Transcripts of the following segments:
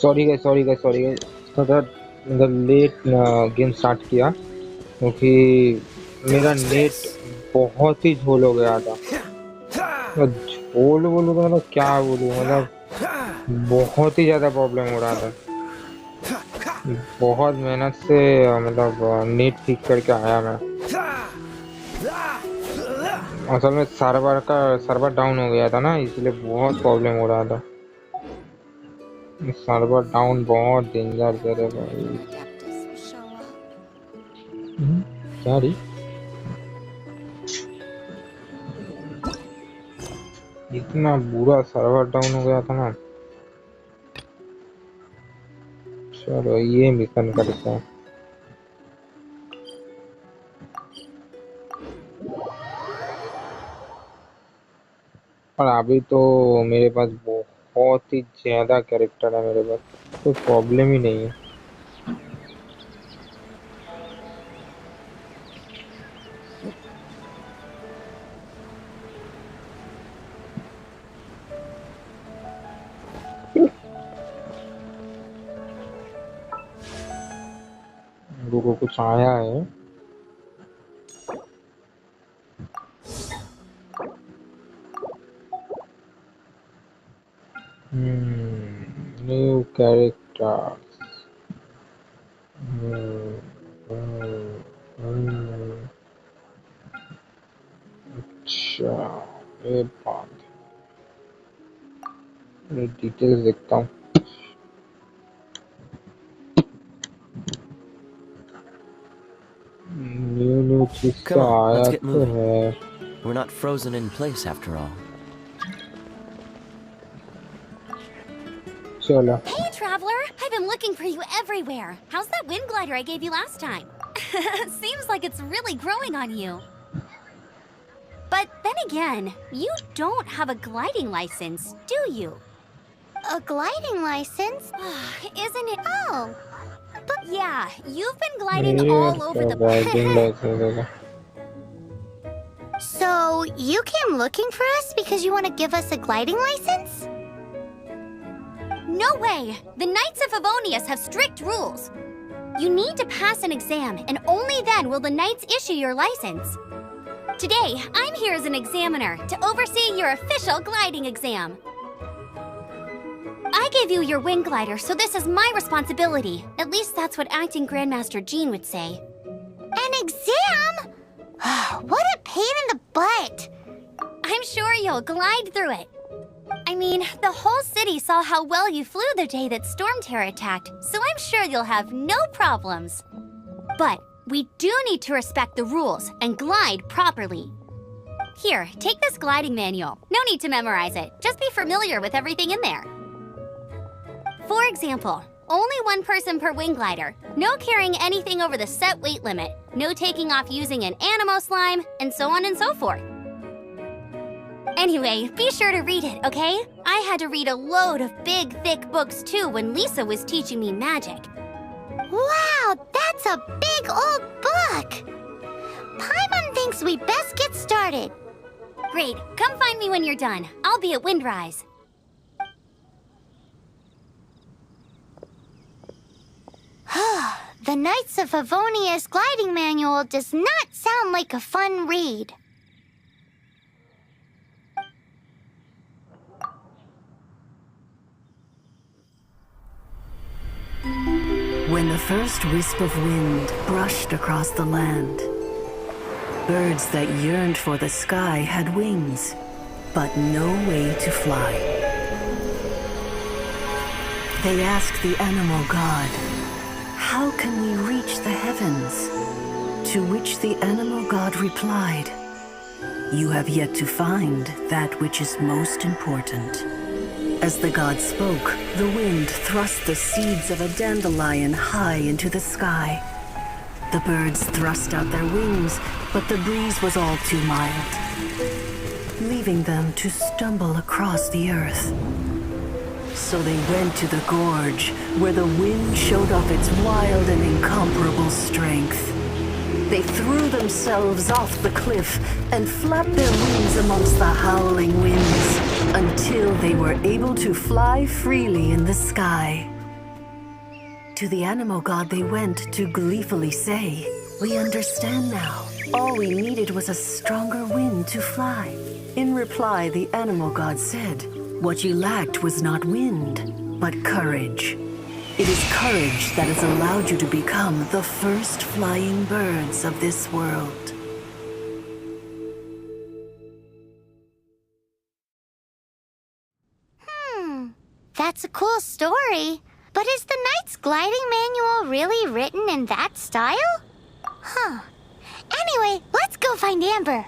Sorry guys थोड़ा मतलब late game start किया क्योंकि मेरा नेट बहुत ही झोल हो गया था। झोल बोलूँ तो मतलब क्या बोलूँ, मतलब बहुत ही ज्यादा प्रॉब्लम हो रहा था। बहुत मेहनत से मतलब नेट ठीक करके आया मैं। असल में सर्वर डाउन हो गया था ना, इसलिए बहुत प्रॉब्लम हो रहा था। सर्वर डाउन बहुत डेंजर दे रहे भाई। क्या रही इतना बुरा सर्वर डाउन हो गया था ना। चलो ये मिशन करते हैं। और अभी तो मेरे पास बहुत ही ज्यादा कैरेक्टर है मेरे पास, कोई प्रॉब्लम ही नहीं है। लोगों को कुछ आया है। New character. अच्छा ये बात, मैं डिटेल्स देखता हूँ। न्यू चीज Come तो on, आया let's get तो moving. है। We're not frozen in place after all. चलो Hey, traveler! I've been looking for you everywhere. How's that wind glider I gave you last time? Seems like it's really growing on you. But then again, you don't have a gliding license, do you? A gliding license? Isn't it? Oh, Yeah, you've been gliding ये all over the riding licence है। so you came looking for us because you want to give us a gliding license? No way! The Knights of Favonius have strict rules. You need to pass an exam, and only then will the Knights issue your license. Today, I'm here as an examiner to oversee your official gliding exam. I gave you your wind glider, so this is my responsibility. At least that's what acting Grandmaster Jean would say. An exam? What a pain in the butt. I'm sure you'll glide through it. I mean, the whole city saw how well you flew the day that Storm Terror attacked, so I'm sure you'll have no problems. But we do need to respect the rules and glide properly. Here, take this gliding manual. No need to memorize it. Just be familiar with everything in there. For example, only one person per wing glider, no carrying anything over the set weight limit, no taking off using an animo slime, and so on and so forth. Anyway, be sure to read it, okay? I had to read a load of big, thick books too when Lisa was teaching me magic. Wow, that's a big old book. Paimon thinks we best get started. Great, come find me when you're done. I'll be at Windrise. The Knights of Favonia's gliding manual does not sound like a fun read. When the first wisp of wind brushed across the land, birds that yearned for the sky had wings, but no way to fly. They asked the animal god, "How can we reach the heavens?" To which the animal god replied, "You have yet to find that which is most important." As the god spoke, the wind thrust the seeds of a dandelion high into the sky. The birds thrust out their wings, but the breeze was all too mild, leaving them to stumble across the earth. So they went to the gorge, where the wind showed off its wild and incomparable strength. They threw themselves off the cliff and flapped their wings amongst the howling winds until they were able to fly freely in the sky. To the animal god they went to gleefully say, "We understand now. All we needed was a stronger wind to fly." In reply, the animal god said, "What you lacked was not wind, but courage. It is courage that has allowed you to become the first flying birds of this world." That's a cool story. But is the Knight's gliding manual really written in that style? Anyway, let's go find Amber.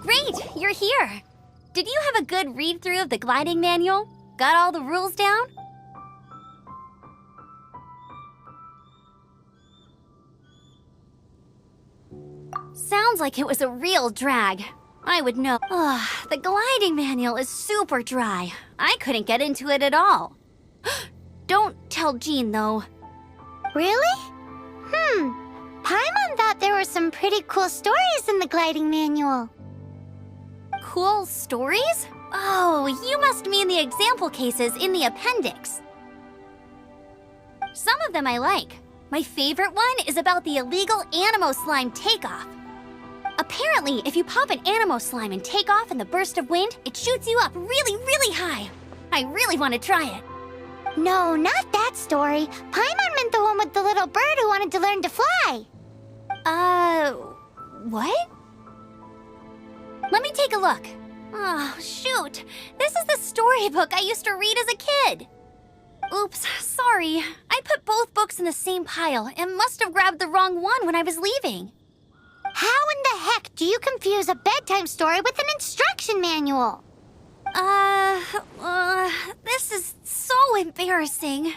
Great, you're here. Did you have a good read through of the gliding manual? Got all the rules down? Sounds like it was a real drag. I would know. Ugh, the gliding manual is super dry. I couldn't get into it at all. Don't tell Jean, though. Really? Paimon thought there were some pretty cool stories in the gliding manual. Cool stories? Oh, you must mean the example cases in the appendix. Some of them I like. My favorite one is about the illegal Animo slime takeoff. Apparently, if you pop an Animo slime and take off in the burst of wind, it shoots you up really, really high. I really want to try it. No, not that story. Paimon meant the one with the little bird who wanted to learn to fly. What? Let me take a look. Oh, shoot. This is the storybook I used to read as a kid. Oops, sorry. I put both books in the same pile and must have grabbed the wrong one when I was leaving. How in the heck do you confuse a bedtime story with an instruction manual? This is so embarrassing.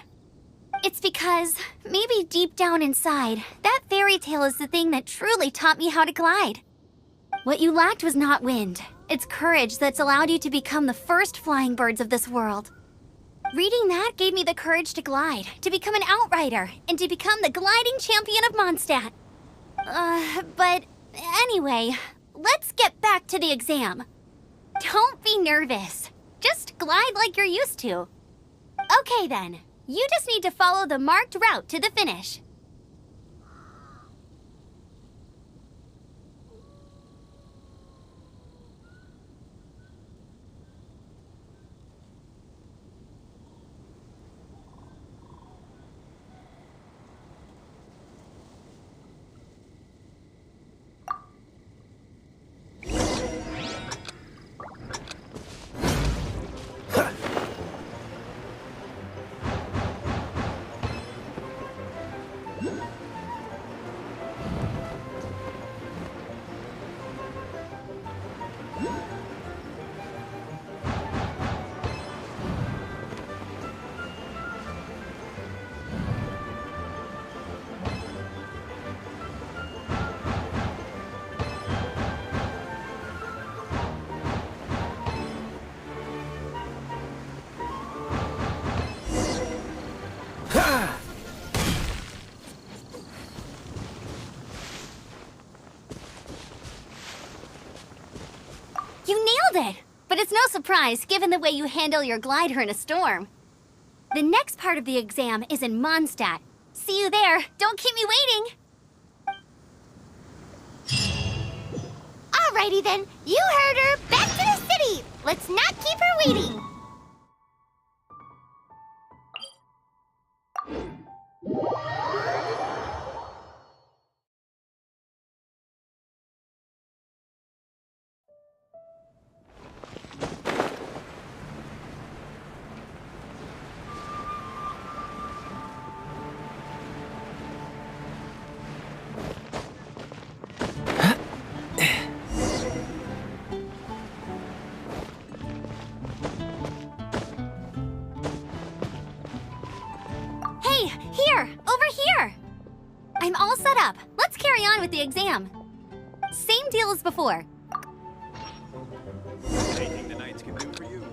It's because, maybe deep down inside, that fairy tale is the thing that truly taught me how to glide. What you lacked was not wind. It's courage that's allowed you to become the first flying birds of this world. Reading that gave me the courage to glide, to become an outrider, and to become the gliding champion of Mondstadt. But anyway, let's get back to the exam. Don't be nervous. Just glide like you're used to. Okay then, you just need to follow the marked route to the finish. You nailed it! But it's no surprise, given the way you handle your glider in a storm. The next part of the exam is in Mondstadt. See you there. Don't keep me waiting. Alrighty then, you heard her. Back to the city. Let's not keep her waiting. Hey, here! Over here! I'm all set up. Let's carry on with the exam. Same deal as before. Anything the Knights can do for you?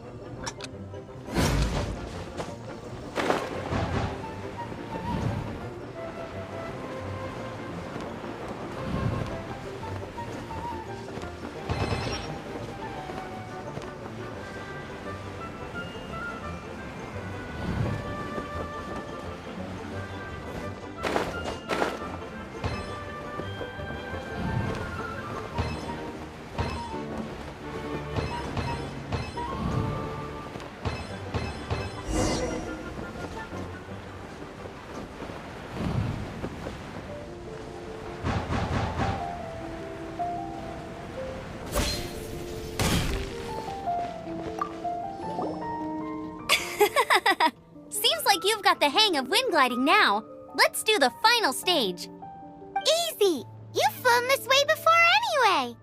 like you've got the hang of wind gliding now. Let's do the final stage. Easy! You've flown this way before anyway!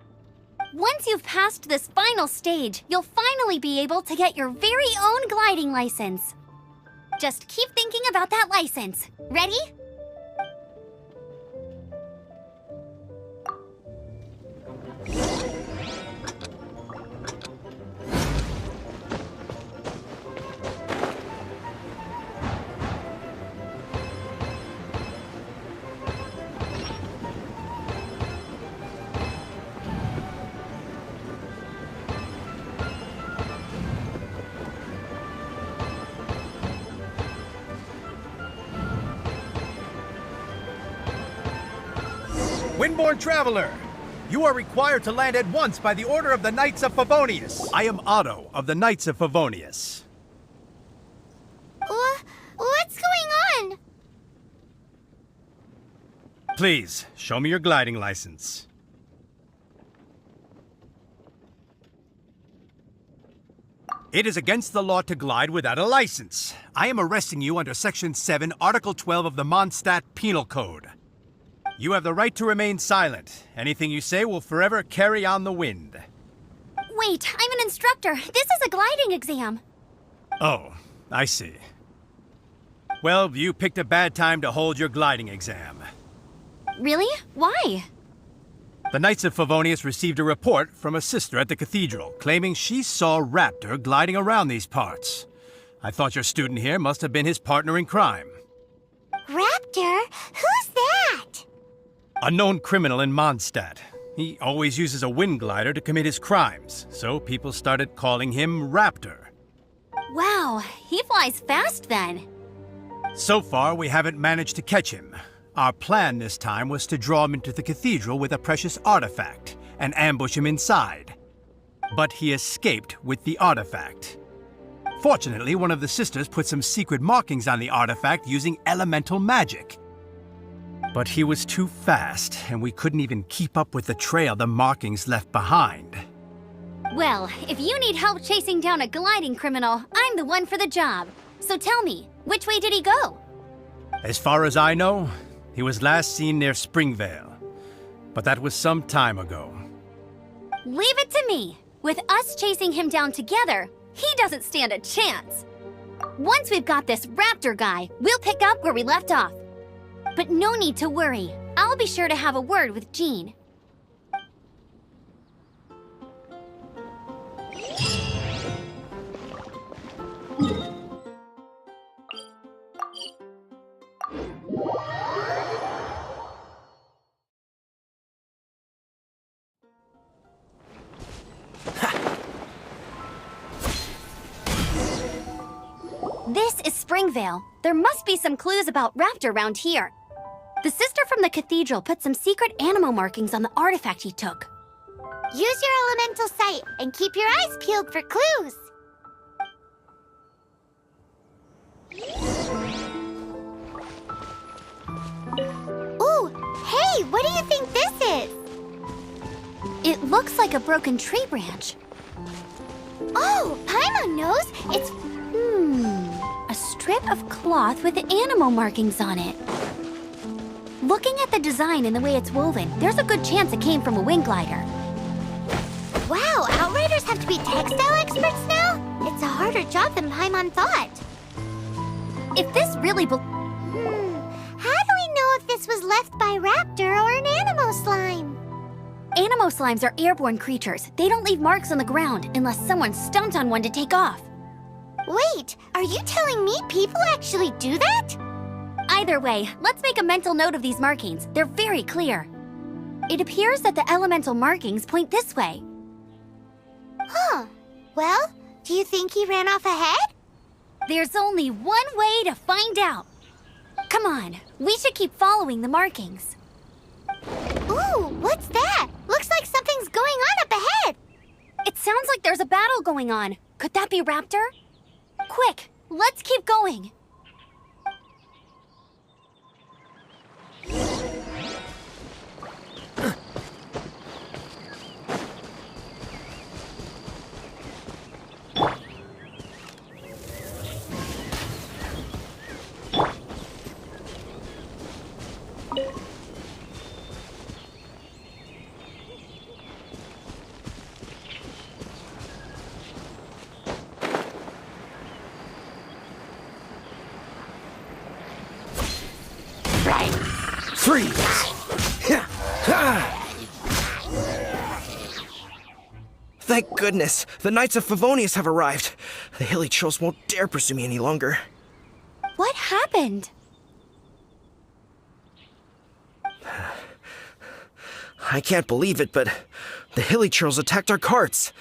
Once you've passed this final stage, you'll finally be able to get your very own gliding license. Just keep thinking about that license. Ready? Windborne traveler! You are required to land at once by the order of the Knights of Favonius. I am Otto of the Knights of Favonius. What's going on? Please, show me your gliding license. It is against the law to glide without a license. I am arresting you under Section 7, Article 12 of the Mondstadt Penal Code. You have the right to remain silent. Anything you say will forever carry on the wind. Wait, I'm an instructor. This is a gliding exam. Oh, I see. Well, you picked a bad time to hold your gliding exam. Really? Why? The Knights of Favonius received a report from a sister at the cathedral claiming she saw Raptor gliding around these parts. I thought your student here must have been his partner in crime. Raptor? Who's that? A known criminal in Mondstadt. He always uses a wind glider to commit his crimes, so people started calling him Raptor. Wow, he flies fast then. So far, we haven't managed to catch him. Our plan this time was to draw him into the cathedral with a precious artifact and ambush him inside. But he escaped with the artifact. Fortunately, one of the sisters put some secret markings on the artifact using elemental magic. But he was too fast, and we couldn't even keep up with the trail the markings left behind. Well, if you need help chasing down a gliding criminal, I'm the one for the job. So tell me, which way did he go? As far as I know, he was last seen near Springvale. But that was some time ago. Leave it to me. With us chasing him down together, he doesn't stand a chance. Once we've got this Raptor guy, we'll pick up where we left off. But no need to worry. I'll be sure to have a word with Jean. This is Springvale. There must be some clues about Raptor around here. The sister from the cathedral put some secret animal markings on the artifact he took. Use your elemental sight and keep your eyes peeled for clues. Ooh, hey, what do you think this is? It looks like a broken tree branch. Oh, Paimon knows. It's... A strip of cloth with animal markings on it. Looking at the design and the way it's woven, there's a good chance it came from a wind glider. Wow, Outriders have to be textile experts now? It's a harder job than Paimon thought. If this really How do we know if this was left by Raptor or an animal slime? Animo slimes are airborne creatures. They don't leave marks on the ground unless someone stomped on one to take off. Wait, are you telling me people actually do that? Either way, let's make a mental note of these markings. They're very clear. It appears that the elemental markings point this way. Huh. Well, do you think he ran off ahead? There's only one way to find out. Come on, we should keep following the markings. Ooh, what's that? Looks like something's going on up ahead. It sounds like there's a battle going on. Could that be Raptor? Quick, let's keep going. Freeze! Thank goodness, the Knights of Favonius have arrived. The hilly trolls won't dare pursue me any longer. What happened? I can't believe it, but the hilly trolls attacked our carts.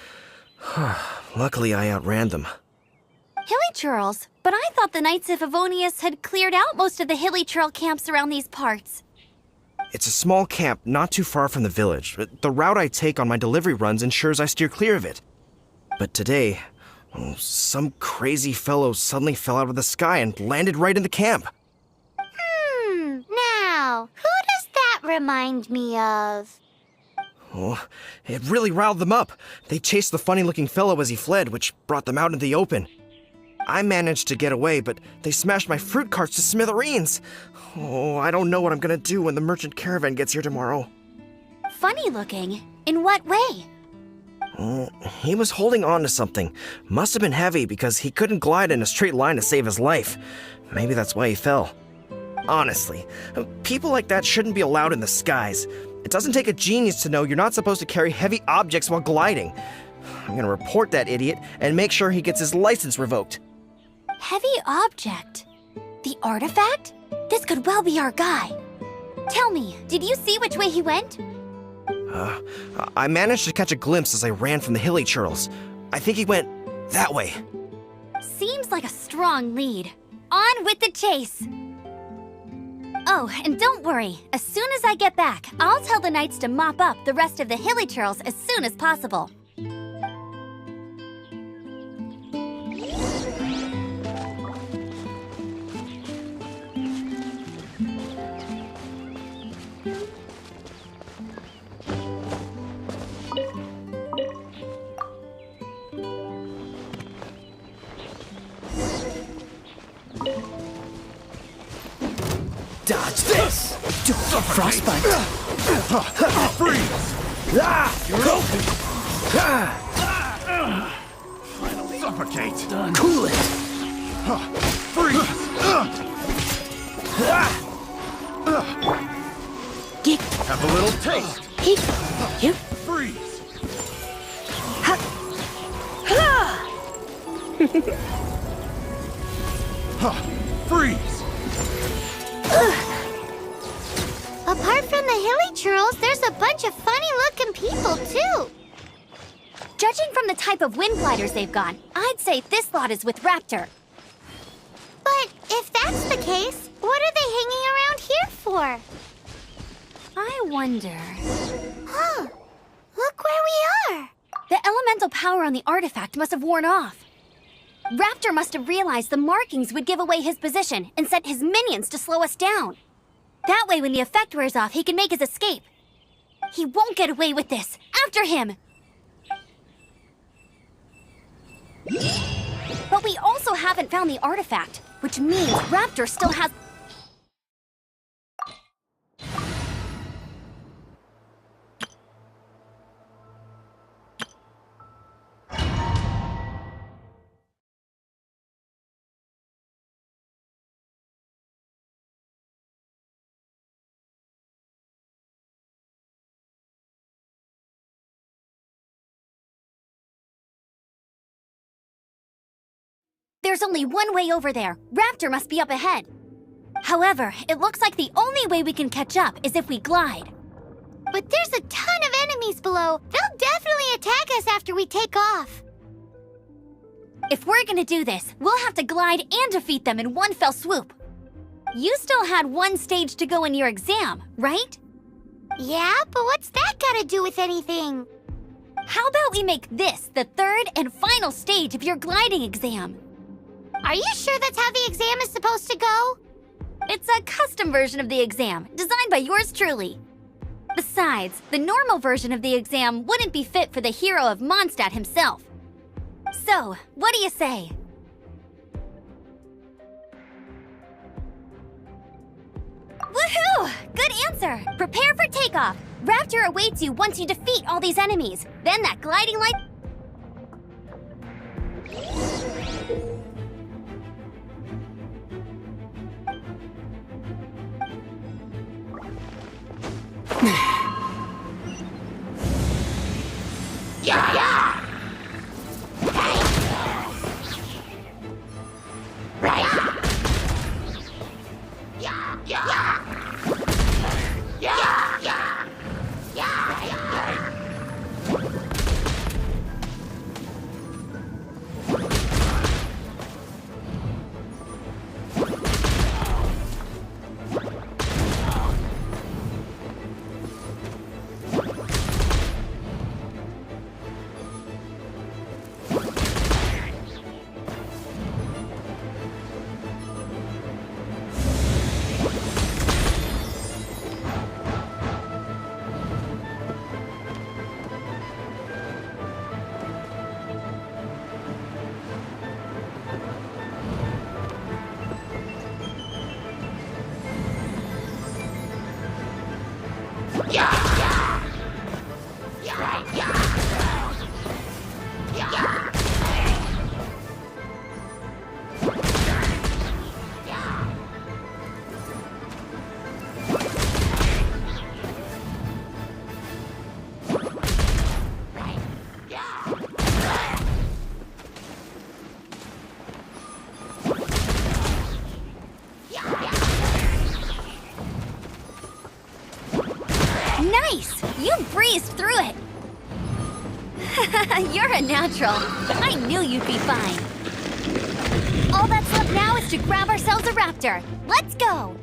Luckily, I outran them. Hilly Churls? But I thought the Knights of Favonius had cleared out most of the Hilly Churl camps around these parts. It's a small camp not too far from the village. The route I take on my delivery runs ensures I steer clear of it. But today, some crazy fellow suddenly fell out of the sky and landed right in the camp. Now, who does that remind me of? Oh, it really riled them up. They chased the funny-looking fellow as he fled, which brought them out into the open. I managed to get away, but they smashed my fruit carts to smithereens. Oh, I don't know what I'm gonna do when the merchant caravan gets here tomorrow. Funny looking? In what way? He was holding on to something. Must have been heavy because he couldn't glide in a straight line to save his life. Maybe that's why he fell. Honestly, people like that shouldn't be allowed in the skies. It doesn't take a genius to know you're not supposed to carry heavy objects while gliding. I'm gonna report that idiot and make sure he gets his license revoked. Heavy object? The artifact? This could well be our guy. Tell me, did you see which way he went? I managed to catch a glimpse as I ran from the hilly churls. I think he went that way. Seems like a strong lead. On with the chase! Oh, and don't worry. As soon as I get back, I'll tell the knights to mop up the rest of the hilly churls as soon as possible. Dodge this! Don't get frostbite. Freeze! You're open! Suffocate! Cool it. Freeze! Get Have a little taste! he. You. Freeze! Freeze! Apart from the hilly churls, there's a bunch of funny-looking people, too. Judging from the type of wind gliders they've got, I'd say this lot is with Raptor. But if that's the case, what are they hanging around here for? I wonder... Huh. Look where we are. The elemental power on the artifact must have worn off. Raptor must have realized the markings would give away his position and sent his minions to slow us down. That way, when the effect wears off, he can make his escape. He won't get away with this. After him! But we also haven't found the artifact, which means Raptor still has... There's only one way over there. Raptor must be up ahead. However, it looks like the only way we can catch up is if we glide. But there's a ton of enemies below. They'll definitely attack us after we take off. If we're gonna do this, we'll have to glide and defeat them in one fell swoop. You still had one stage to go in your exam, right? Yeah, but what's that got to do with anything? How about we make this the third and final stage of your gliding exam? Are you sure that's how the exam is supposed to go? It's a custom version of the exam, designed by yours truly. Besides, the normal version of the exam wouldn't be fit for the hero of Mondstadt himself. So, what do you say? Woohoo! Good answer! Prepare for takeoff! Raptor awaits you once you defeat all these enemies. Then that gliding light... Nice! You breezed through it! You're a natural. I knew you'd be fine. All that's left now is to grab ourselves a raptor. Let's go!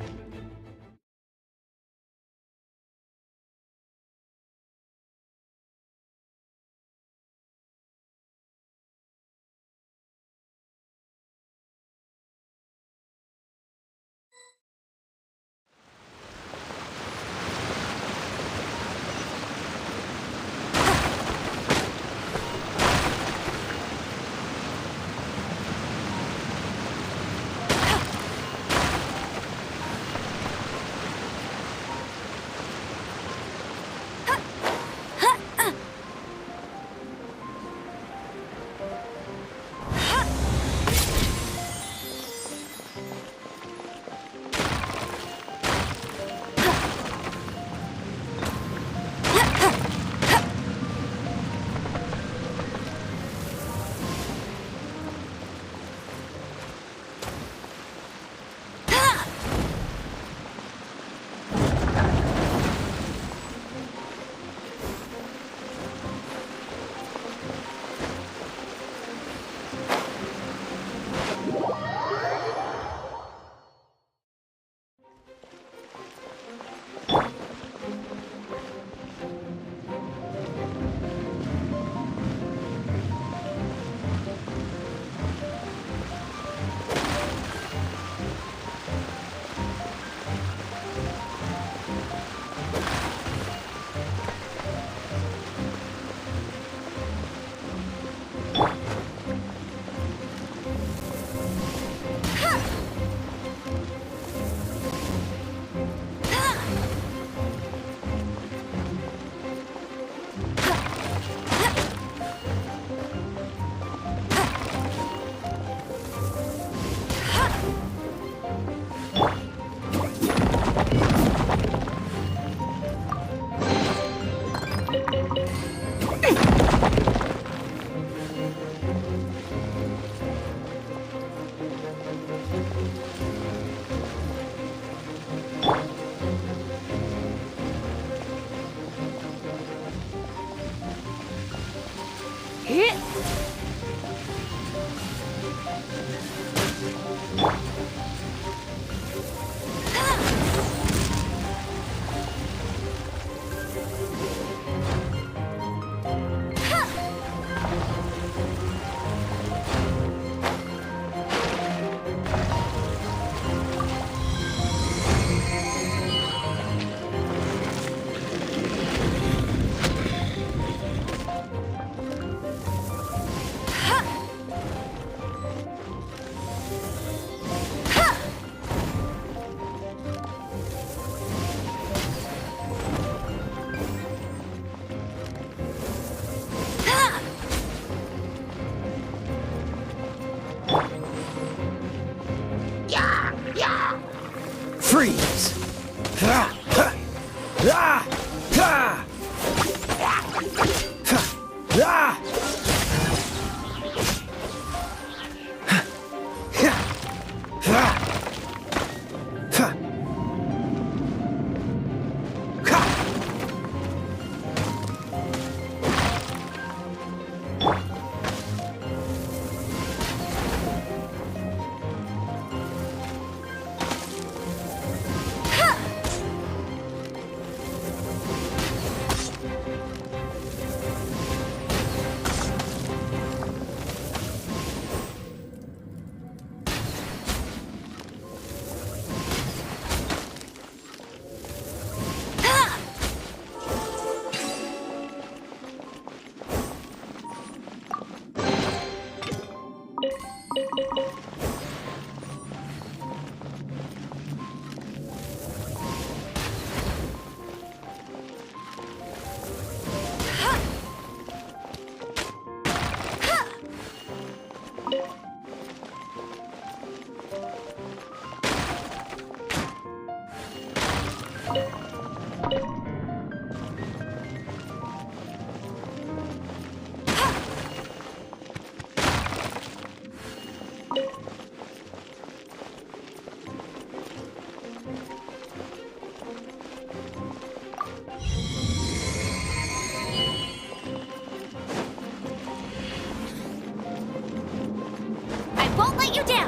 Freeze! I won't let you down!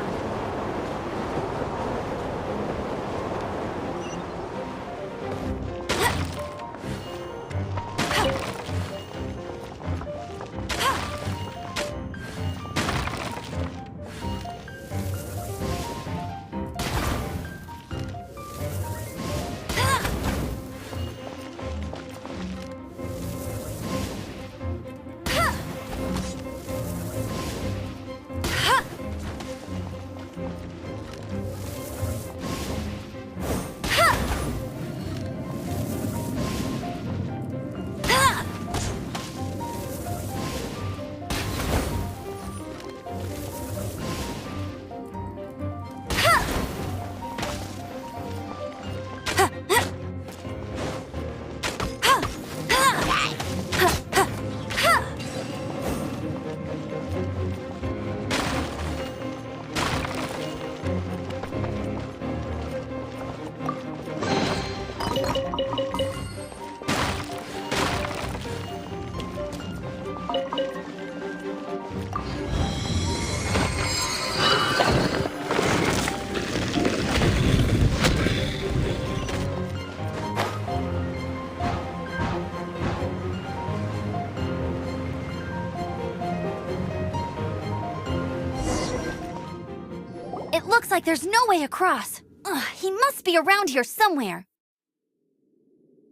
It looks like there's no way across. Ugh, he must be around here somewhere.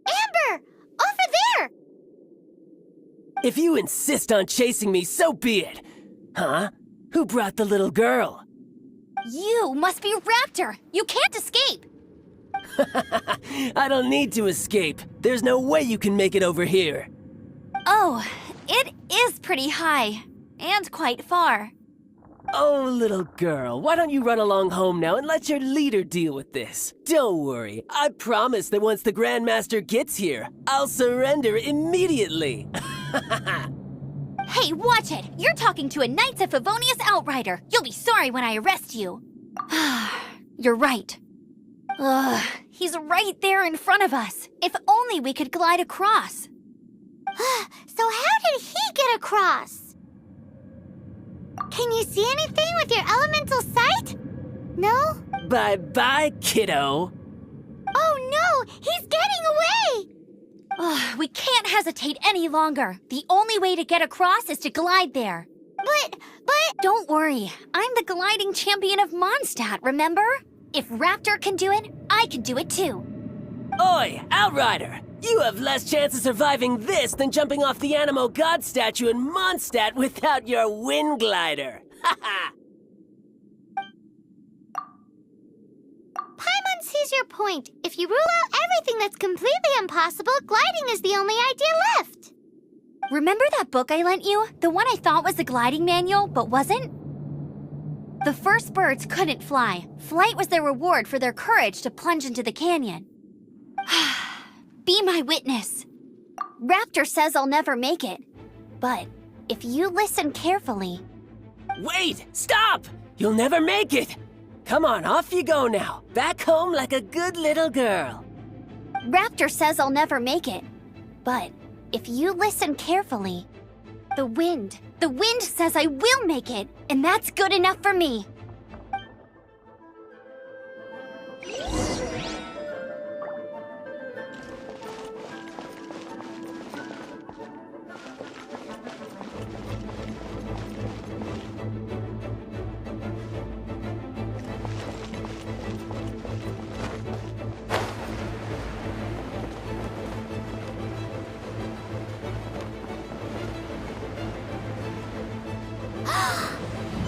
Amber! Over there! If you insist on chasing me, so be it. Huh? Who brought the little girl? You must be Raptor! You can't escape! I don't need to escape. There's no way you can make it over here. Oh, it is pretty high. And quite far. Oh, little girl, why don't you run along home now and let your leader deal with this? Don't worry, I promise that once the Grandmaster gets here, I'll surrender immediately. Hey, watch it! You're talking to a Knights of Favonius outrider. You'll be sorry when I arrest you. You're right. Ugh, he's right there in front of us. If only we could glide across. So how did he get across? Can you see anything with your elemental sight? No? Bye-bye, kiddo. Oh no! He's getting away! Ugh, we can't hesitate any longer. The only way to get across is to glide there. But... Don't worry. I'm the gliding champion of Mondstadt, remember? If Raptor can do it, I can do it too. Oi, Outrider! You have less chance of surviving this than jumping off the Animo God statue in Mondstadt without your wind glider. Haha! Paimon sees your point. If you rule out everything that's completely impossible, gliding is the only idea left. Remember that book I lent you? The one I thought was the gliding manual, but wasn't? The first birds couldn't fly. Flight was their reward for their courage to plunge into the canyon. Be my witness. Raptor says I'll never make it. But if you listen carefully... Wait! Stop! You'll never make it! Come on, off you go now. Back home like a good little girl. Raptor says I'll never make it. But if you listen carefully... The wind says I will make it, and that's good enough for me.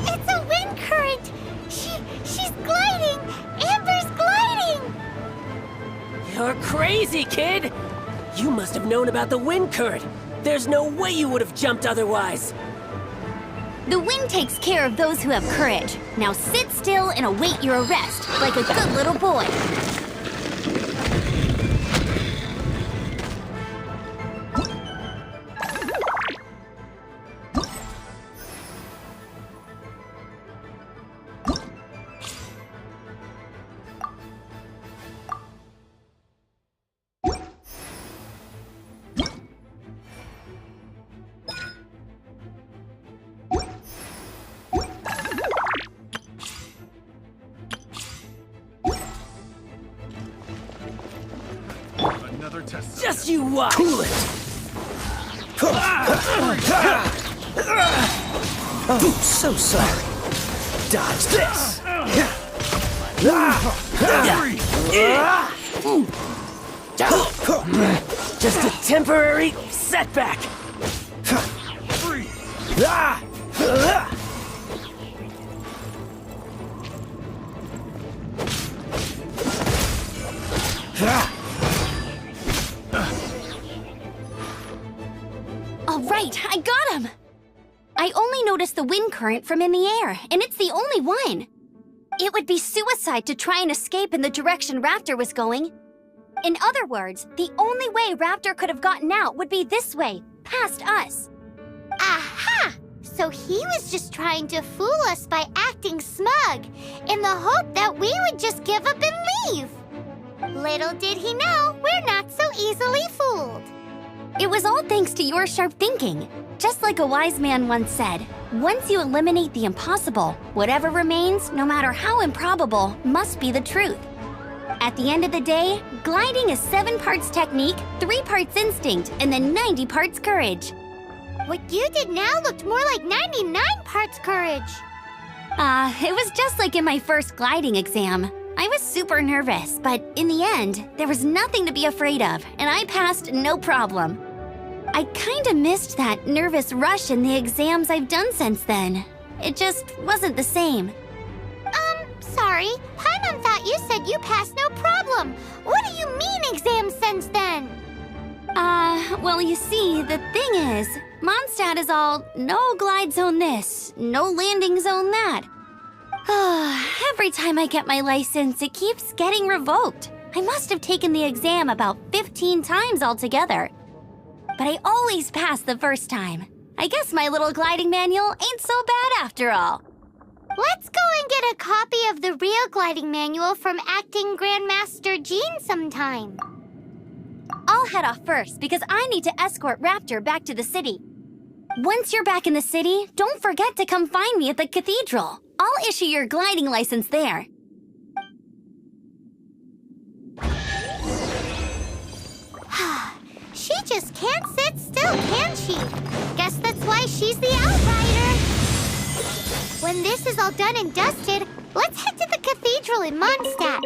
It's a wind current! She's gliding! Amber's gliding! You're crazy, kid! You must have known about the wind current. There's no way you would have jumped otherwise. The wind takes care of those who have courage. Now sit still and await your arrest, like a good little boy. Just you watch! Cool it! Oh, so sorry. Dodge this! Just a temporary setback! All right, I got him! I only noticed the wind current from in the air, and it's the only one. It would be suicide to try and escape in the direction Raptor was going. In other words, the only way Raptor could have gotten out would be this way, past us. Aha! So he was just trying to fool us by acting smug, in the hope that we would just give up and leave. Little did he know, we're not so easily fooled. It was all thanks to your sharp thinking. Just like a wise man once said, once you eliminate the impossible, whatever remains, no matter how improbable, must be the truth. At the end of the day, gliding is 7 parts technique, 3 parts instinct, and then 90 parts courage. What you did now looked more like 99 parts courage. It was just like in my first gliding exam. I was super nervous, but in the end, there was nothing to be afraid of, and I passed no problem. I kinda missed that nervous rush in the exams I've done since then. It just wasn't the same. Sorry. Paimon thought you said you passed no problem. What do you mean exams since then? Well, you see, the thing is, Mondstadt is all no glide zone this, no landing zone that. Every time I get my license, it keeps getting revoked. I must have taken the exam about 15 times altogether. But I always pass the first time. I guess my little gliding manual ain't so bad after all. Let's go and get a copy of the real gliding manual from Acting Grandmaster Jean sometime. I'll head off first because I need to escort Raptor back to the city. Once you're back in the city, don't forget to come find me at the cathedral. I'll issue your gliding license there. She just can't sit still, can she? Guess that's why she's the outrider. When this is all done and dusted, let's head to the cathedral in Mondstadt.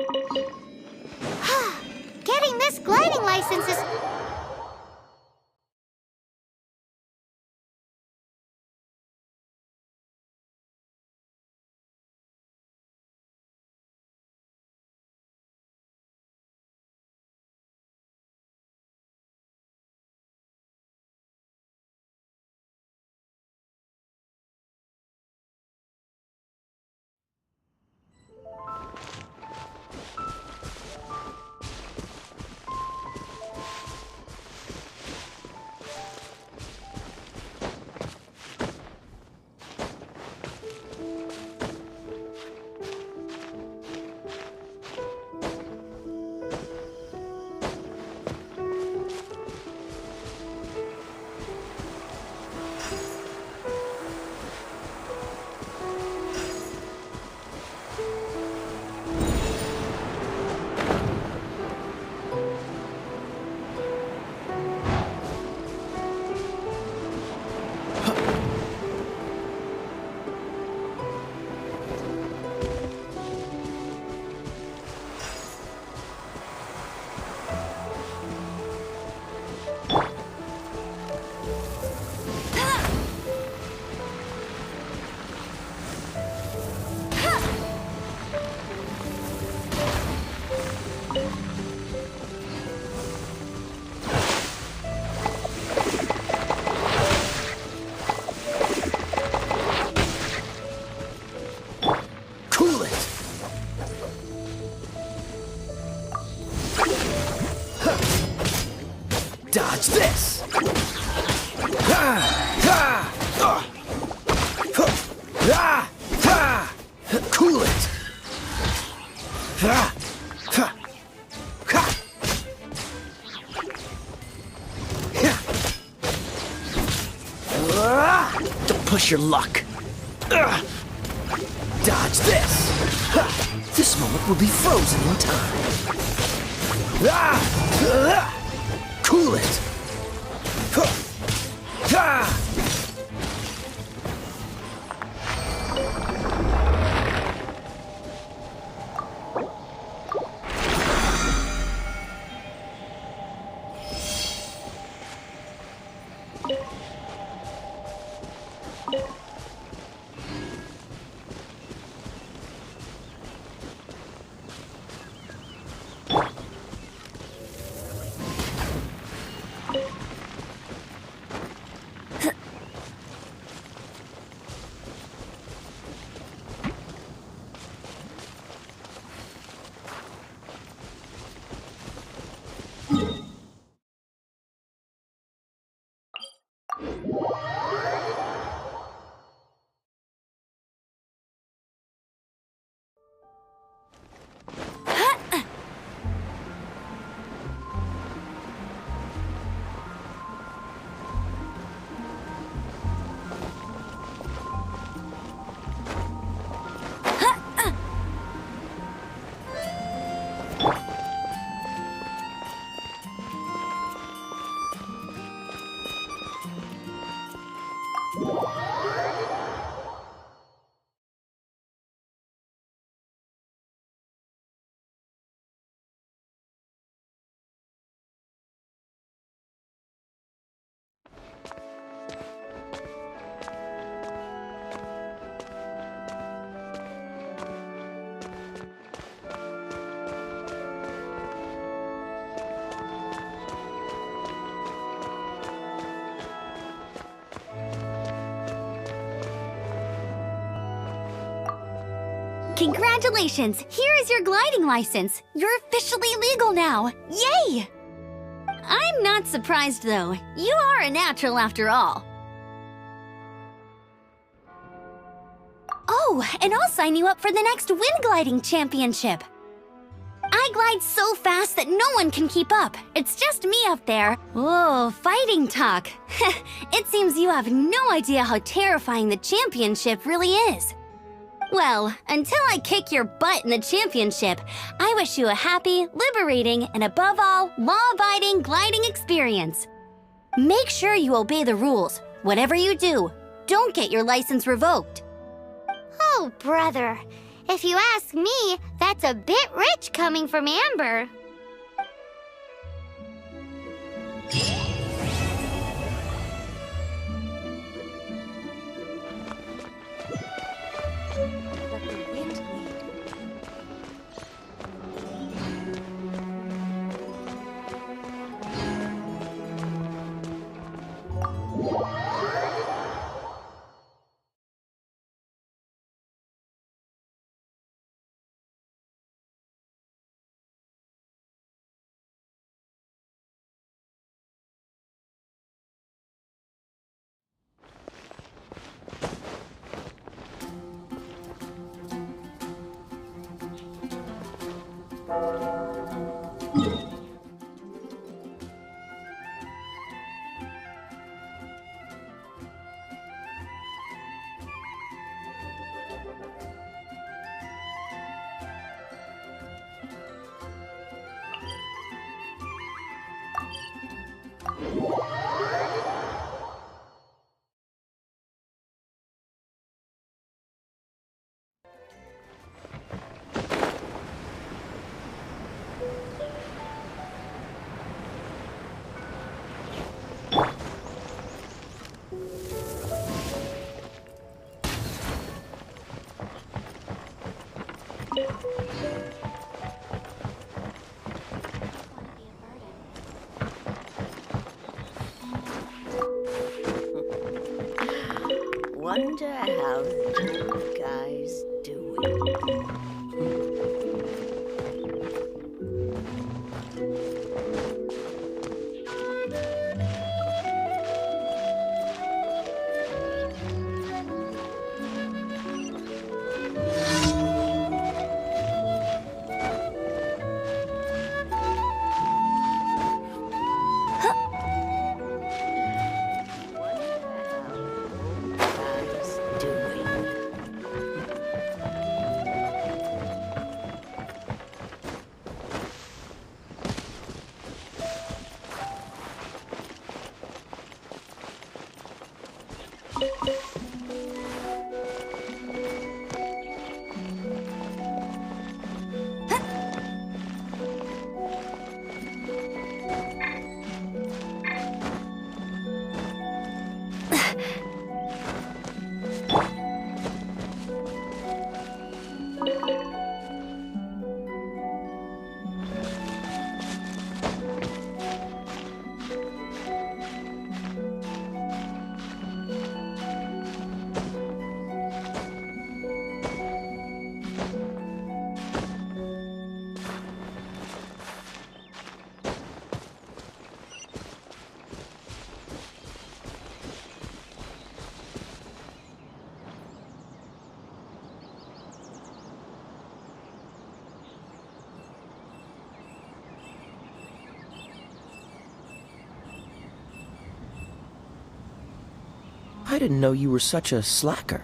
Getting this gliding license is... Dodge this! Cool it! Don't push your luck. Dodge this! This moment will be frozen in time. Cool it! Congratulations! Here is your gliding license. You're officially legal now. Yay! I'm not surprised, though. You are a natural after all. Oh, and I'll sign you up for the next wind gliding championship. I glide so fast that no one can keep up. It's just me up there. Oh, fighting talk. It seems you have no idea how terrifying the championship really is. Well, until I kick your butt in the championship, I wish you a happy, liberating, and above all, law-abiding gliding experience. Make sure you obey the rules. Whatever you do, don't get your license revoked. Oh, brother. If you ask me, that's a bit rich coming from Amber. Wonder how the little guy's doing. Wonder how the little guy's doing. I didn't know you were such a slacker.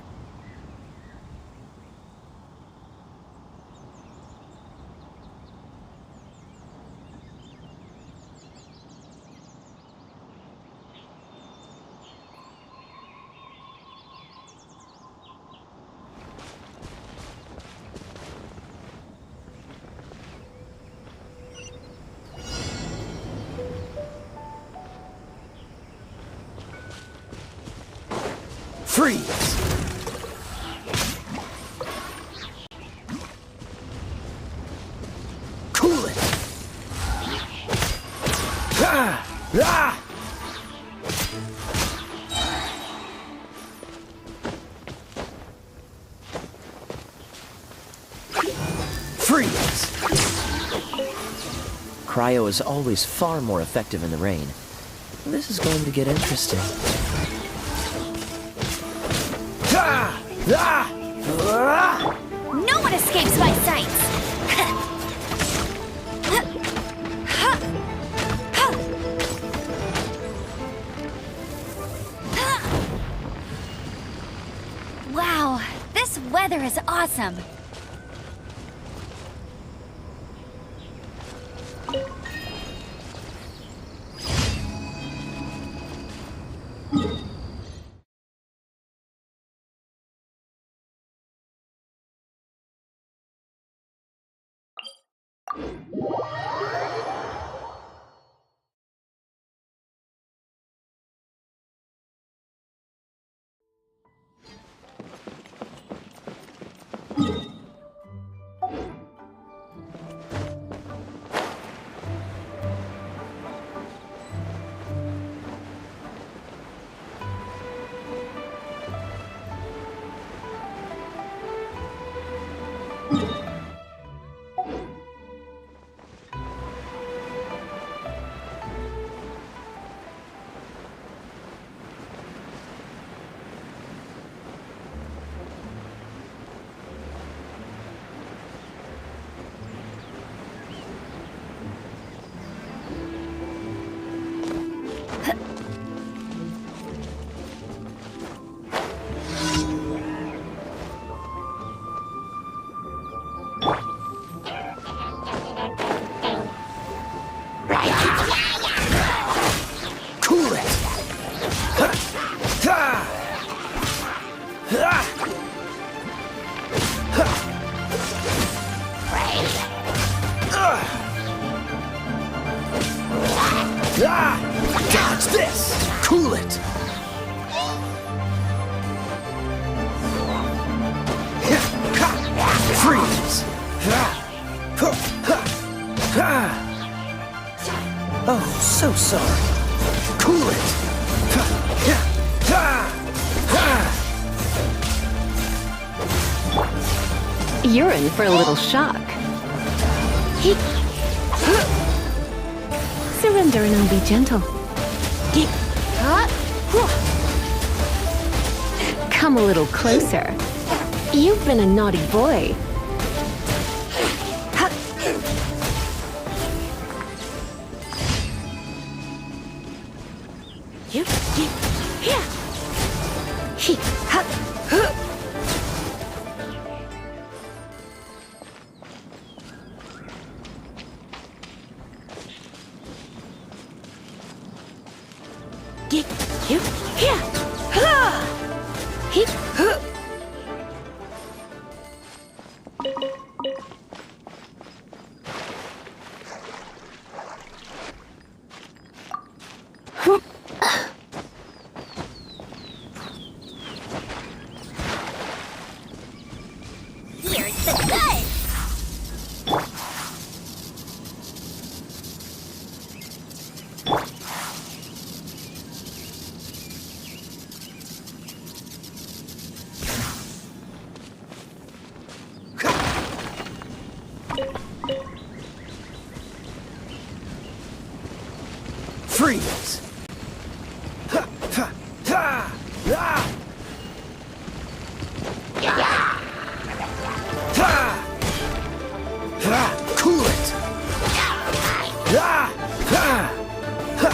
Freeze! Cool it! Ah! Ah! Freeze! Cryo is always far more effective in the rain. This is going to get interesting. Ah! Ah! Ah! No one escapes my sights! Wow, this weather is awesome! Cool it! Ha! Ha! Ha! Ah! Dodge this! Cool it! Freeze! Oh, so sorry. Cool it! You're in for a little shock. Surrender and I'll be gentle. Come a little closer. You've been a naughty boy. Here's the goods! Freeze! Ha! Ha! Ha! Ah! Ha! Ha! Cool it! Ah! Ha! Ha!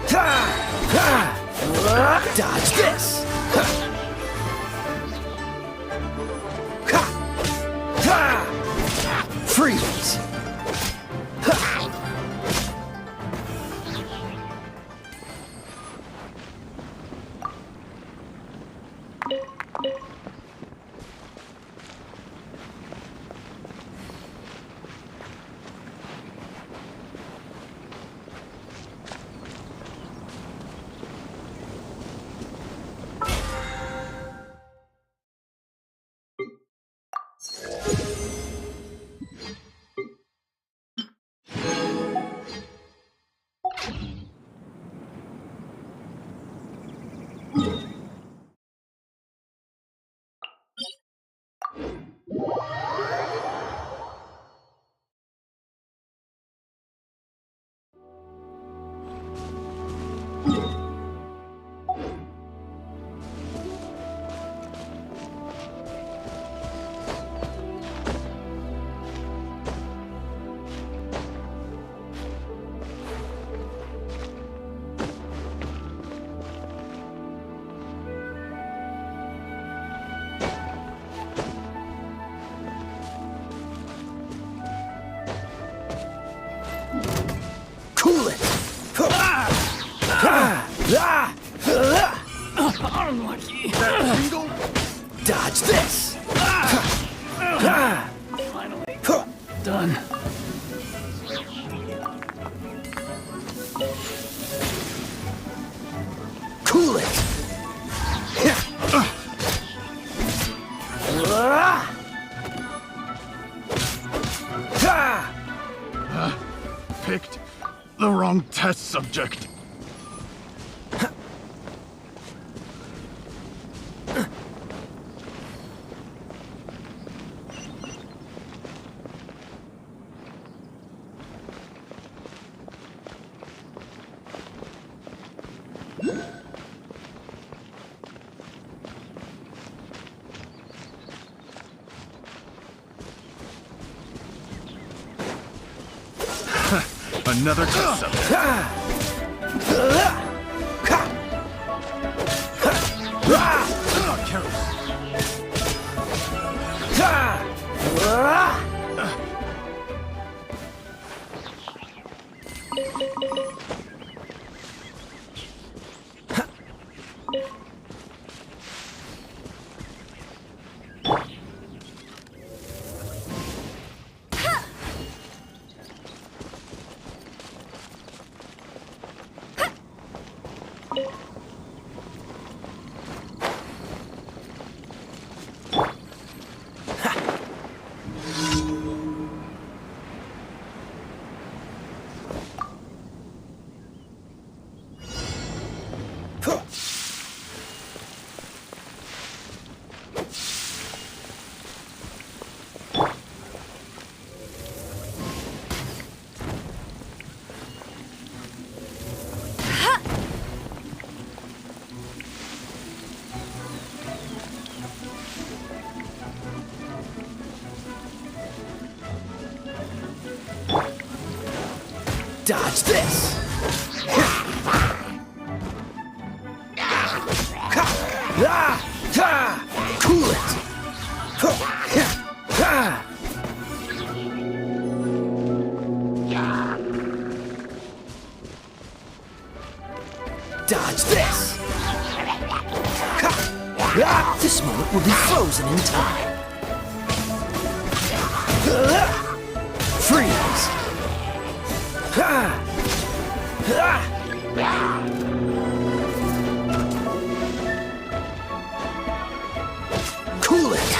Ha! Ha! Dodge this! Cool it! Unlucky. Dodge this! Finally. Done. Cool it! Picked the wrong test subject. Another test subject. Dodge this! Cool it! Dodge this! This moment will be frozen in time. Freeze! Cool it!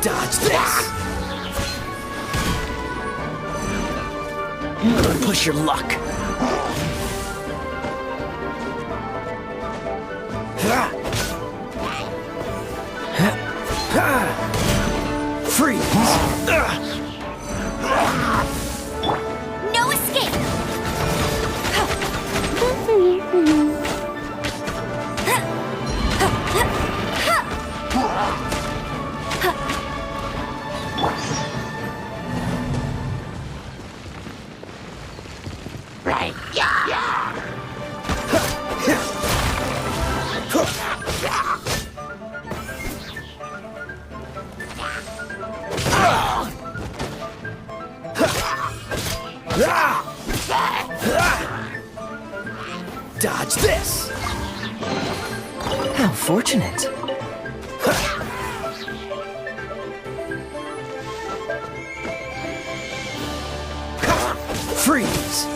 Dodge this! Push your luck. Freeze! No escape! Dodge this! How fortunate. Freeze!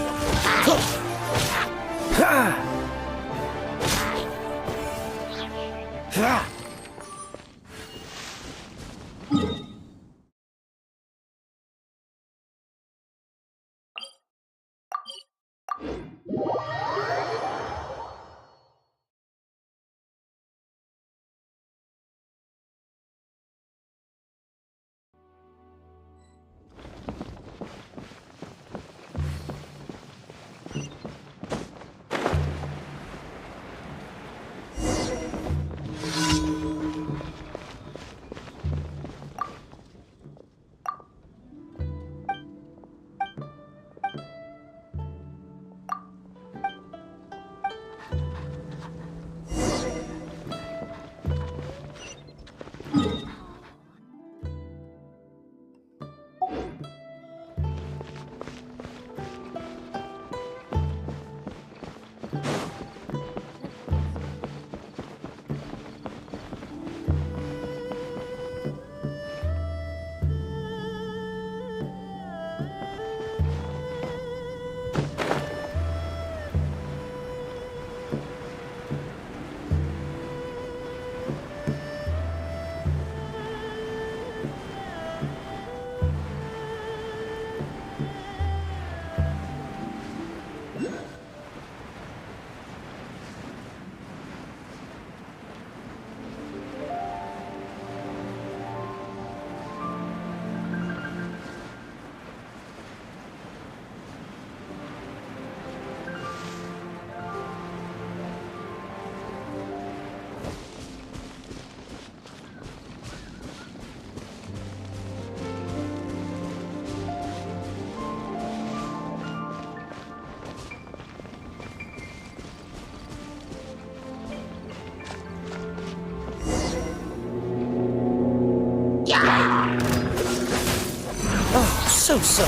Oh, so.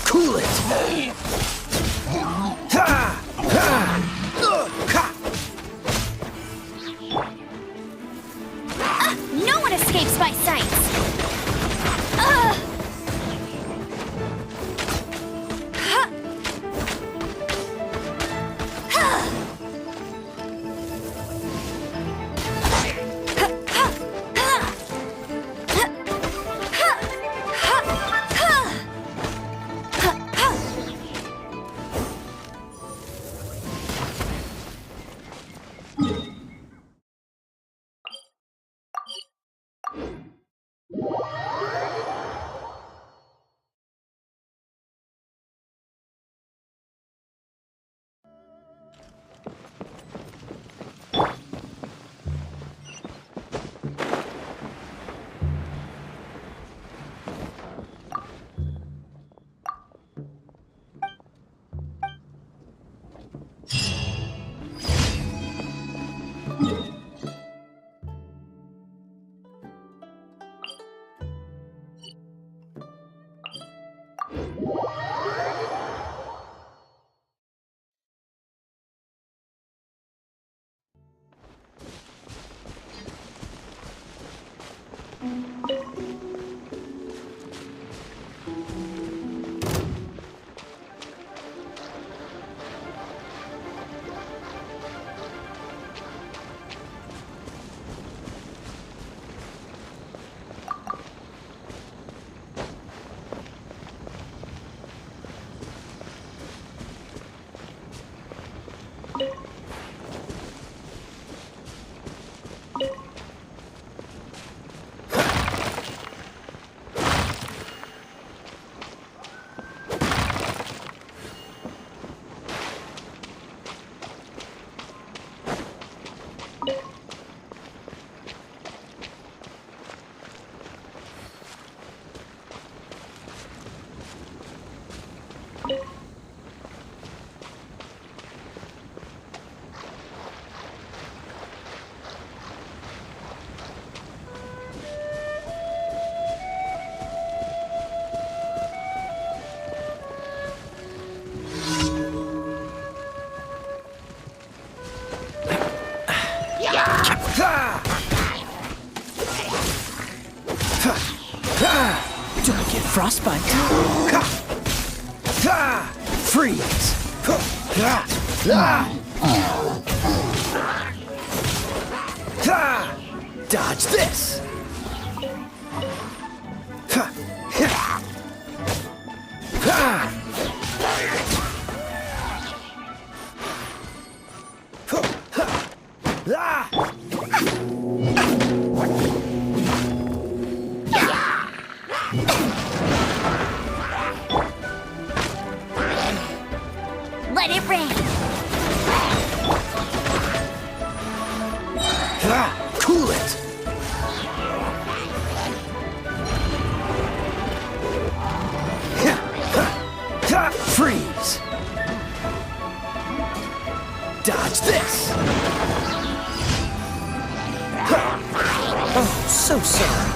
Cool it. No one escapes my sight! Don't get frostbite. Freeze. Dodge this. Let it rain! Cool it. Freeze. Dodge this. Oh, so sorry.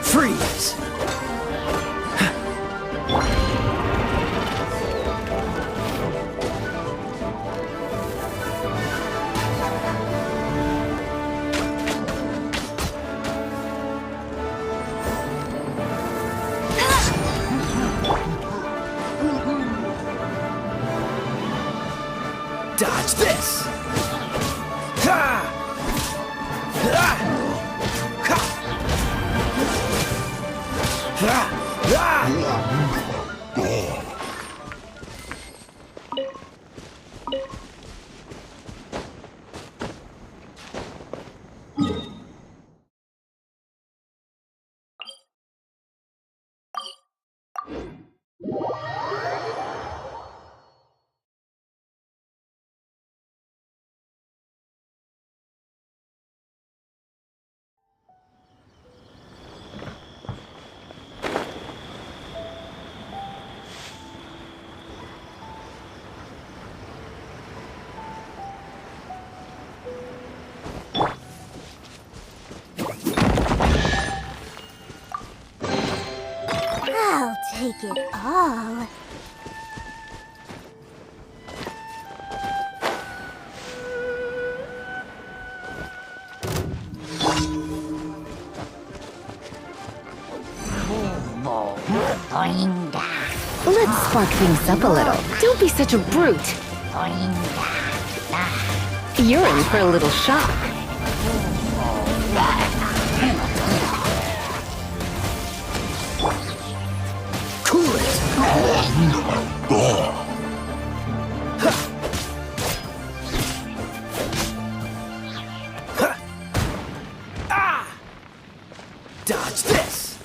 Freeze. Dodge this. take it all. Let's spark things up a little. Don't be such a brute. You're in for a little shock. Cool it! Dodge this!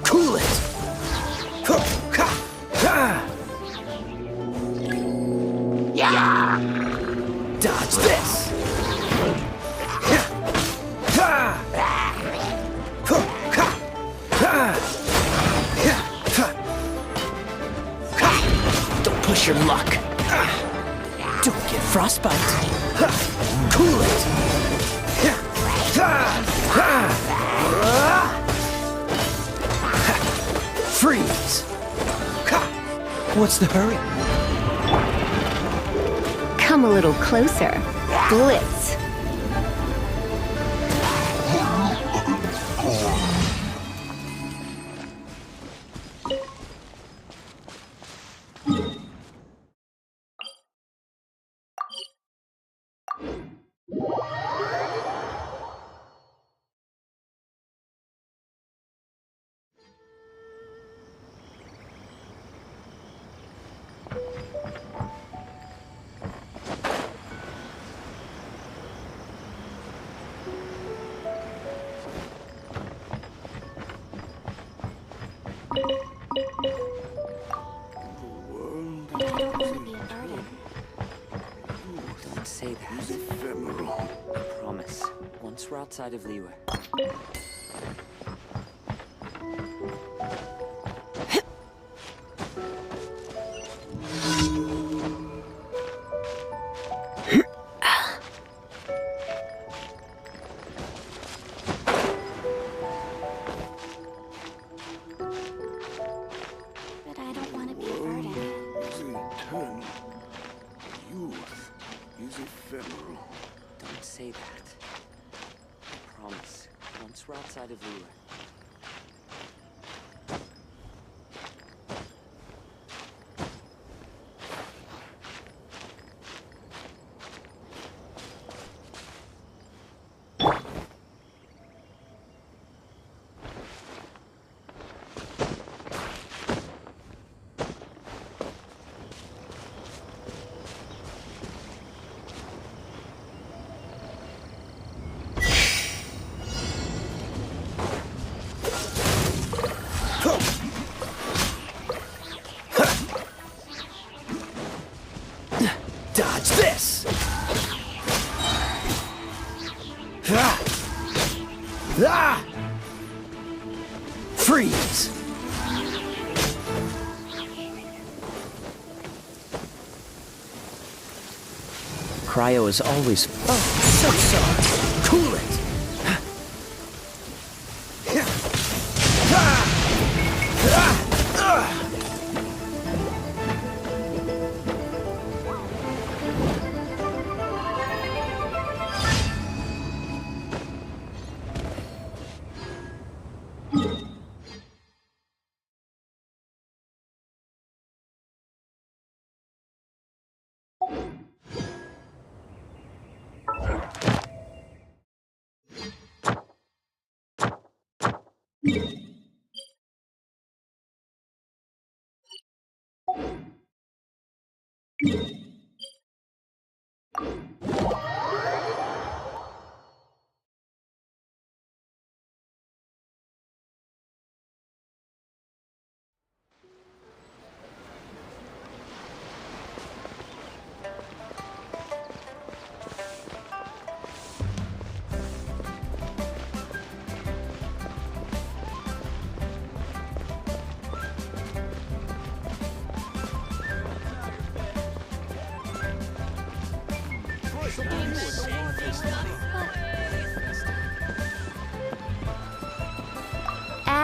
Cool it! Dodge this! Don't push your luck. Don't get frostbite. Cool it! Freeze! What's the hurry? Come a little closer. Blitz. Don't say that. Ephemeral. I promise. Once we're outside of Liyue. But I don't want to be a burden. Is eternal. Youth is ephemeral. Don't say that. I promise. Once we're outside of Liyue. Dodge this! Freeze! Cryo is always... Oh, so sorry. Cool it!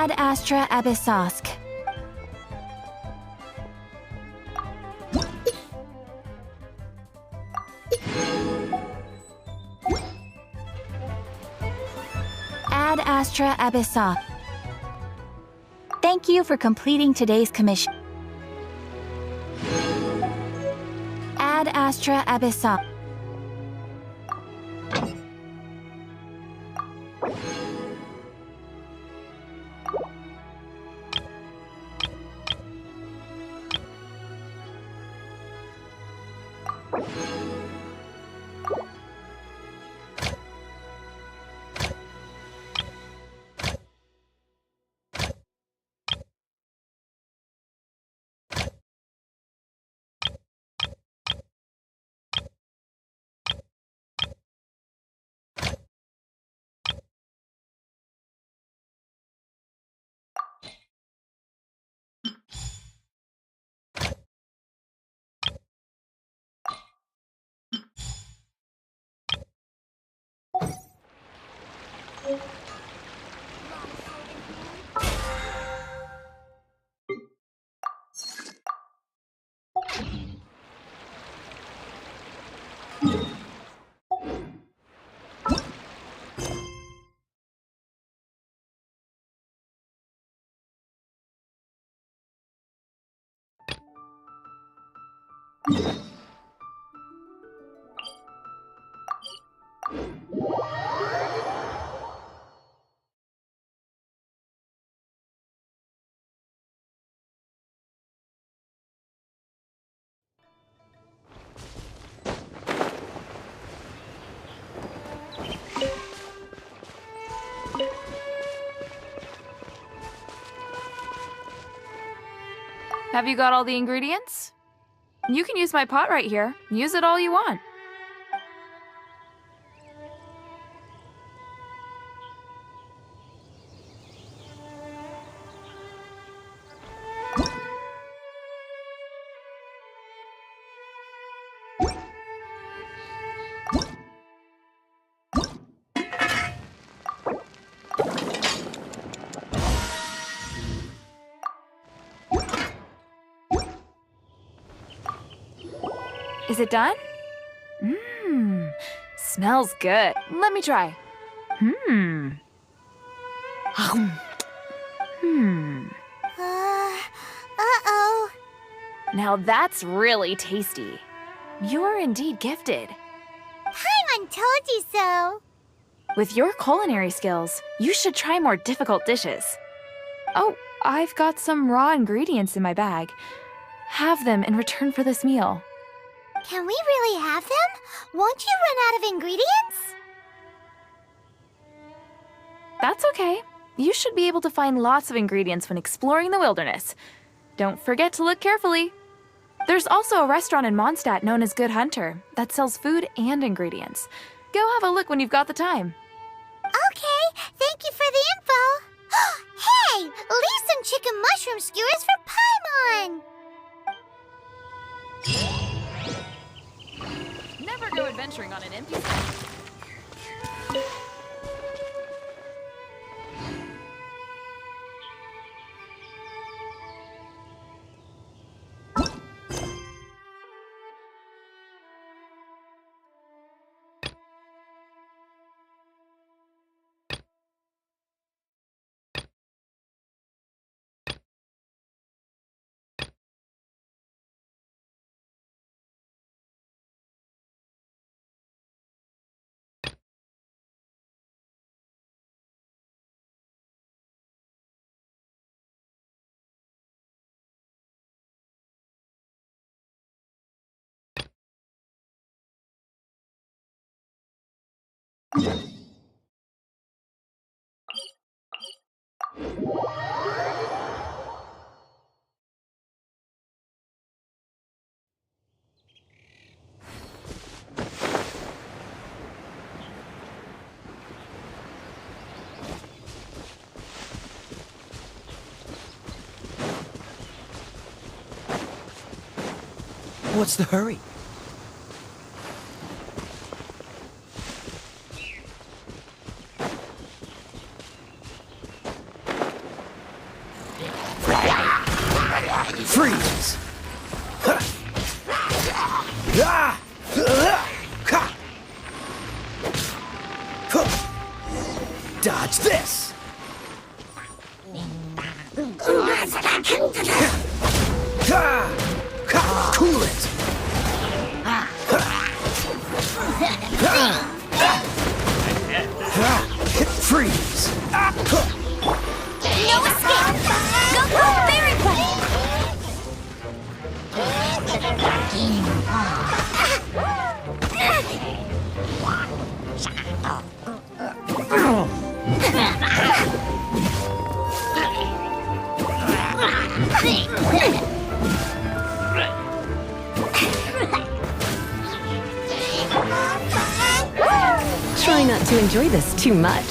Ad Astra Abyssosk. Ad Astra Abyssosk. Thank you for completing today's commission. Ad Astra Abyssosk. Have you got all the ingredients? You can use my pot right here. Use it all you want. Is it done? Mmm, smells good. Let me try. Hmm. Hmm. Uh-oh. Now that's really tasty. You're indeed gifted. Paimon told you so. With your culinary skills, you should try more difficult dishes. Oh, I've got some raw ingredients in my bag. Have them in return for this meal. Can we really have them? Won't you run out of ingredients? That's okay. You should be able to find lots of ingredients when exploring the wilderness. Don't forget to look carefully. There's also a restaurant in Mondstadt known as Good Hunter that sells food and ingredients. Go have a look when you've got the time. Okay, thank you for the info. Hey, leave some chicken mushroom skewers for Paimon. Never go adventuring on an empty stomach. What's the hurry? Freeze! Dodge this! Cool it! Freeze! No escape! Go, go, Fairy Play! Try not to enjoy this too much.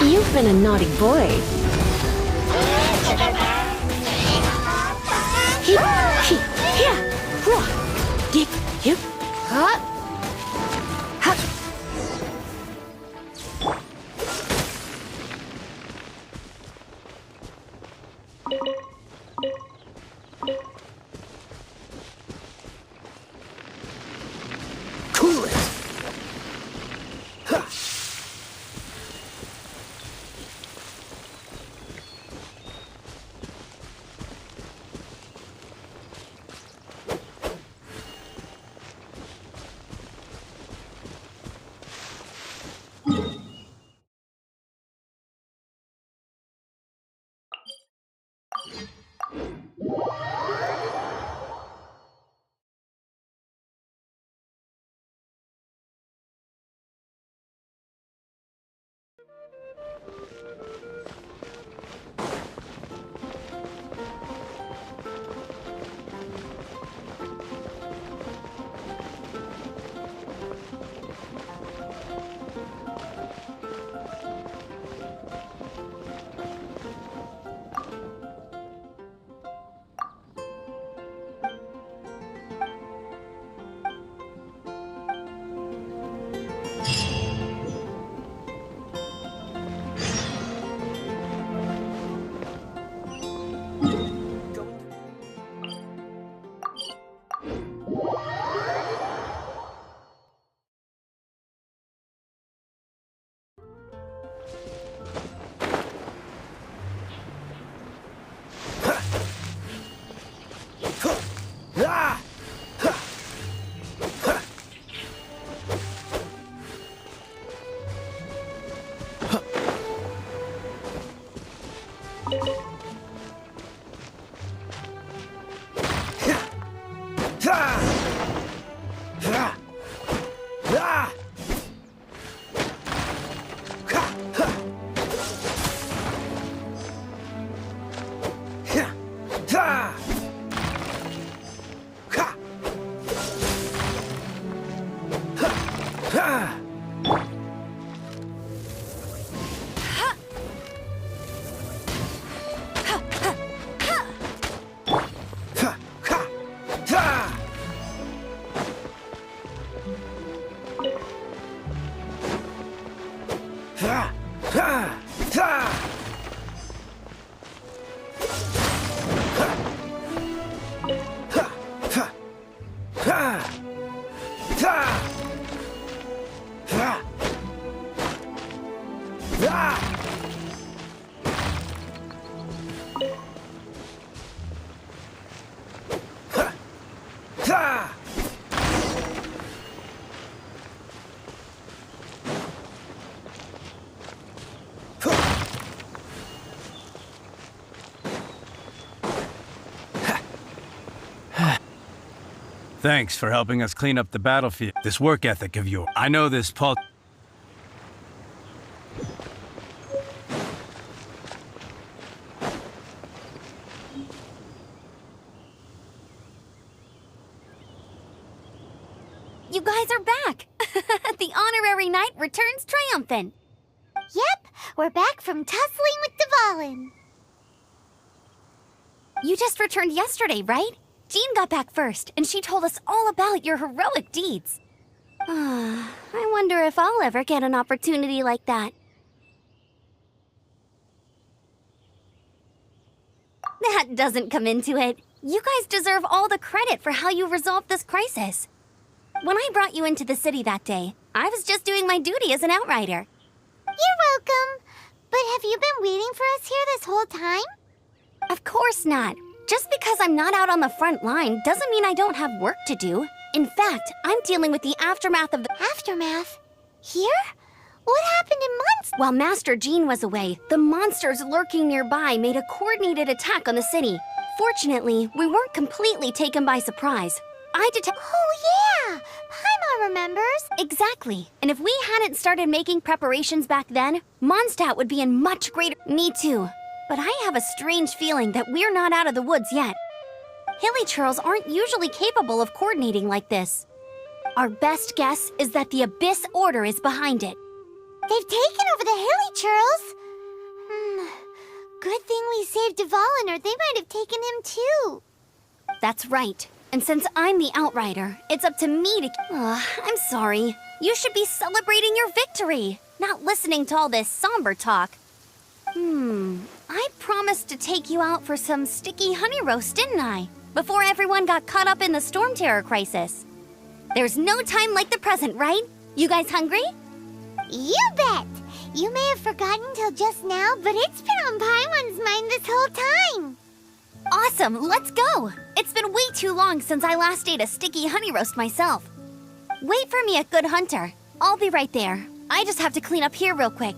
You've been a naughty boy. Cool it! Thanks for helping us clean up the battlefield. This work ethic of yours. I know this Paul. You guys are back! The honorary knight returns triumphant. Yep, we're back from tussling with Dvalin. You just returned yesterday, right? Jean got back first, and she told us all about your heroic deeds. I wonder if I'll ever get an opportunity like that. That doesn't come into it. You guys deserve all the credit for how you resolved this crisis. When I brought you into the city that day, I was just doing my duty as an outrider. You're welcome. But have you been waiting for us here this whole time? Of course not. Just because I'm not out on the front line doesn't mean I don't have work to do. In fact, I'm dealing with the aftermath of the... Aftermath? Here? What happened in months? While Master Jean was away, the monsters lurking nearby made a coordinated attack on the city. Fortunately, we weren't completely taken by surprise. Oh yeah! Paimon remembers. Exactly. And if we hadn't started making preparations back then, Mondstadt would be in much greater... Me too. But I have a strange feeling that we're not out of the woods yet. Hilichurls aren't usually capable of coordinating like this. Our best guess is that the Abyss Order is behind it. They've taken over the Hilichurls. Good thing we saved Dvalin, or they might have taken him too. That's right. And since I'm the outrider, it's up to me to... I'm sorry. You should be celebrating your victory, not listening to all this somber talk. I promised to take you out for some sticky honey roast, didn't I? Before everyone got caught up in the storm terror crisis. There's no time like the present, right? You guys hungry? You bet! You may have forgotten till just now, but it's been on Paimon's mind this whole time. Awesome, let's go! It's been way too long since I last ate a sticky honey roast myself. Wait for me at Good Hunter. I'll be right there. I just have to clean up here real quick.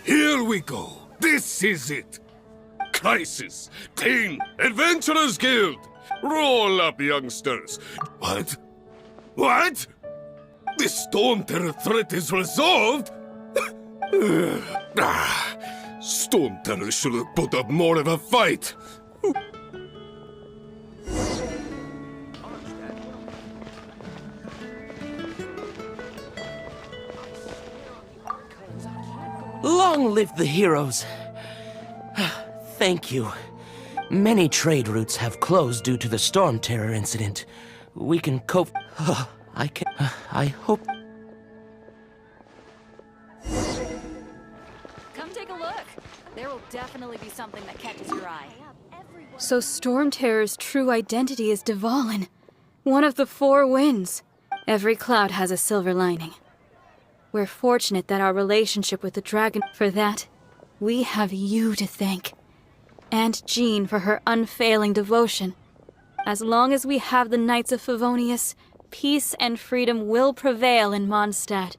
Here we go. This is it. Crisis. Teen. Adventurers Guild. Roll up, youngsters. What? What? The Storm Terror threat is resolved? Storm Terror should have put up more of a fight. Long live the heroes. Thank you. Many trade routes have closed due to the storm terror incident. We can cope. I hope. Come take a look. There will definitely be something that catches your eye. So Storm Terror's true identity is Dvalin, one of the four winds. Every cloud has a silver lining. We're fortunate that our relationship with the dragon... For that, we have you to thank. And Jean for her unfailing devotion. As long as we have the Knights of Favonius, peace and freedom will prevail in Mondstadt.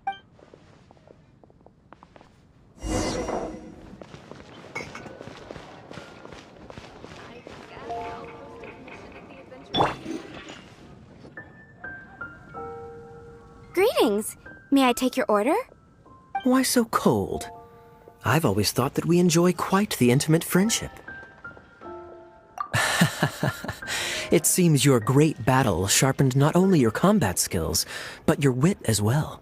Greetings. May I take your order? Why so cold? I've always thought that we enjoy quite the intimate friendship. It seems your great battle sharpened not only your combat skills, but your wit as well.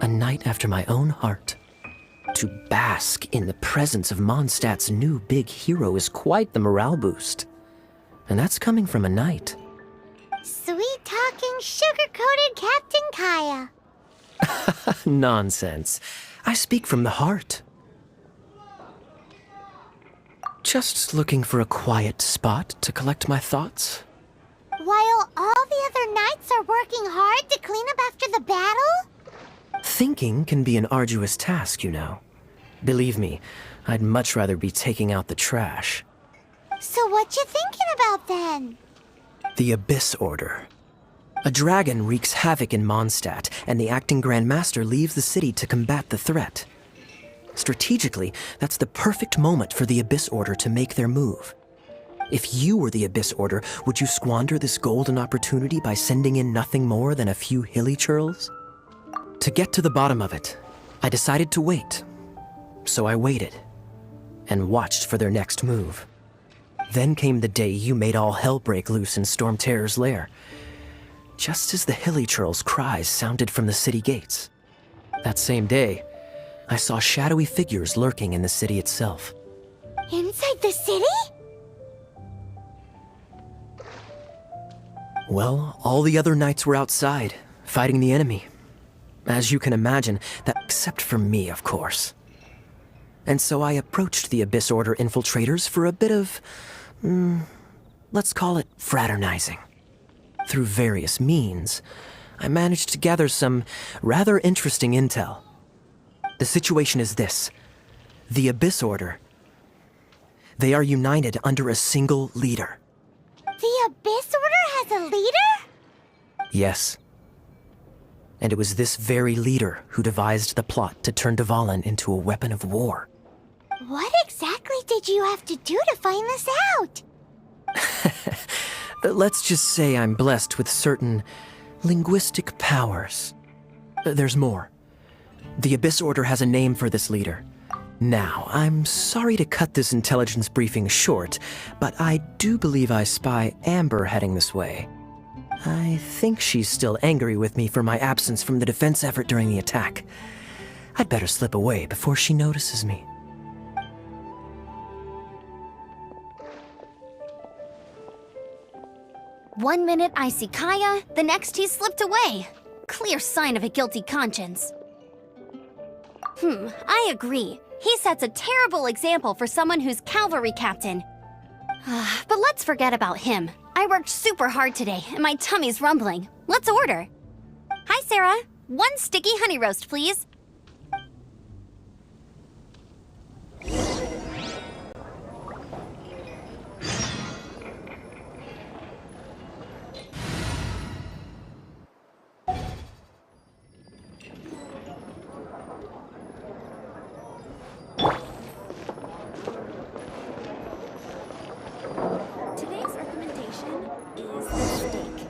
A knight after my own heart. To bask in the presence of Mondstadt's new big hero is quite the morale boost. And that's coming from a knight. Sweet-talking, sugar-coated Captain Kaya. Nonsense. I speak from the heart. Just looking for a quiet spot to collect my thoughts. While all the other knights are working hard to clean up after the battle? Thinking can be an arduous task, you know. Believe me, I'd much rather be taking out the trash. So what you thinking about then? The Abyss Order. A dragon wreaks havoc in Mondstadt, and the acting Grand Master leaves the city to combat the threat. Strategically, that's the perfect moment for the Abyss Order to make their move. If you were the Abyss Order, would you squander this golden opportunity by sending in nothing more than a few Hilichurls? To get to the bottom of it, I decided to wait. So I waited. and watched for their next move. Then came the day you made all hell break loose in Storm Terror's lair, just as the Hilly Churl's cries sounded from the city gates. That same day, I saw shadowy figures lurking in the city itself. Inside the city? Well, all the other knights were outside, fighting the enemy. As you can imagine, that except for me, of course. And so I approached the Abyss Order infiltrators for a bit of, let's call it fraternizing. Through various means, I managed to gather some rather interesting intel. The situation is this. The Abyss Order, they are united under a single leader. The Abyss Order has a leader? Yes. And it was this very leader who devised the plot to turn Dvalin into a weapon of war. What exactly did you have to do to find this out? Let's just say I'm blessed with certain linguistic powers. There's more. The Abyss Order has a name for this leader. Now, I'm sorry to cut this intelligence briefing short, but I do believe I spy Amber heading this way. I think she's still angry with me for my absence from the defense effort during the attack. I'd better slip away before she notices me. One minute I see Kaya, the next he slipped away. Clear sign of a guilty conscience. I agree. He sets a terrible example for someone who's cavalry captain. But let's forget about him. I worked super hard today, and my tummy's rumbling. Let's order. Hi, Sarah. 1 sticky honey roast, please. Today's recommendation is the steak.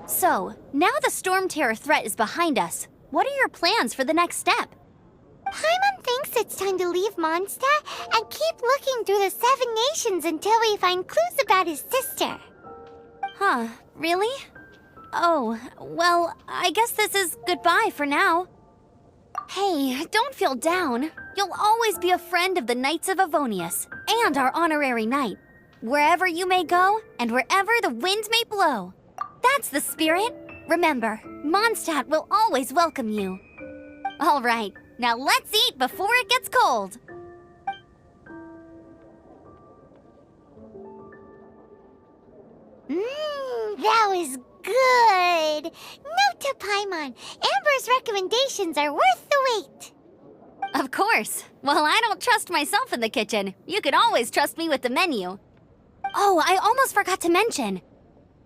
So, now the Storm Terror threat is behind us. What are your plans for the next step? Paimon thinks it's time to leave Mondstadt and keep looking through the 7 nations until we find clues about his sister. Huh, really? Oh, well, I guess this is goodbye for now. Hey, don't feel down. You'll always be a friend of the Knights of Avonius, and our honorary knight. Wherever you may go, and wherever the wind may blow. That's the spirit. Remember, Mondstadt will always welcome you. All right, now let's eat before it gets cold. That was good. Note to Paimon, Amber's recommendations are worth the wait. Of course. Well, I don't trust myself in the kitchen. You can always trust me with the menu. Oh, I almost forgot to mention.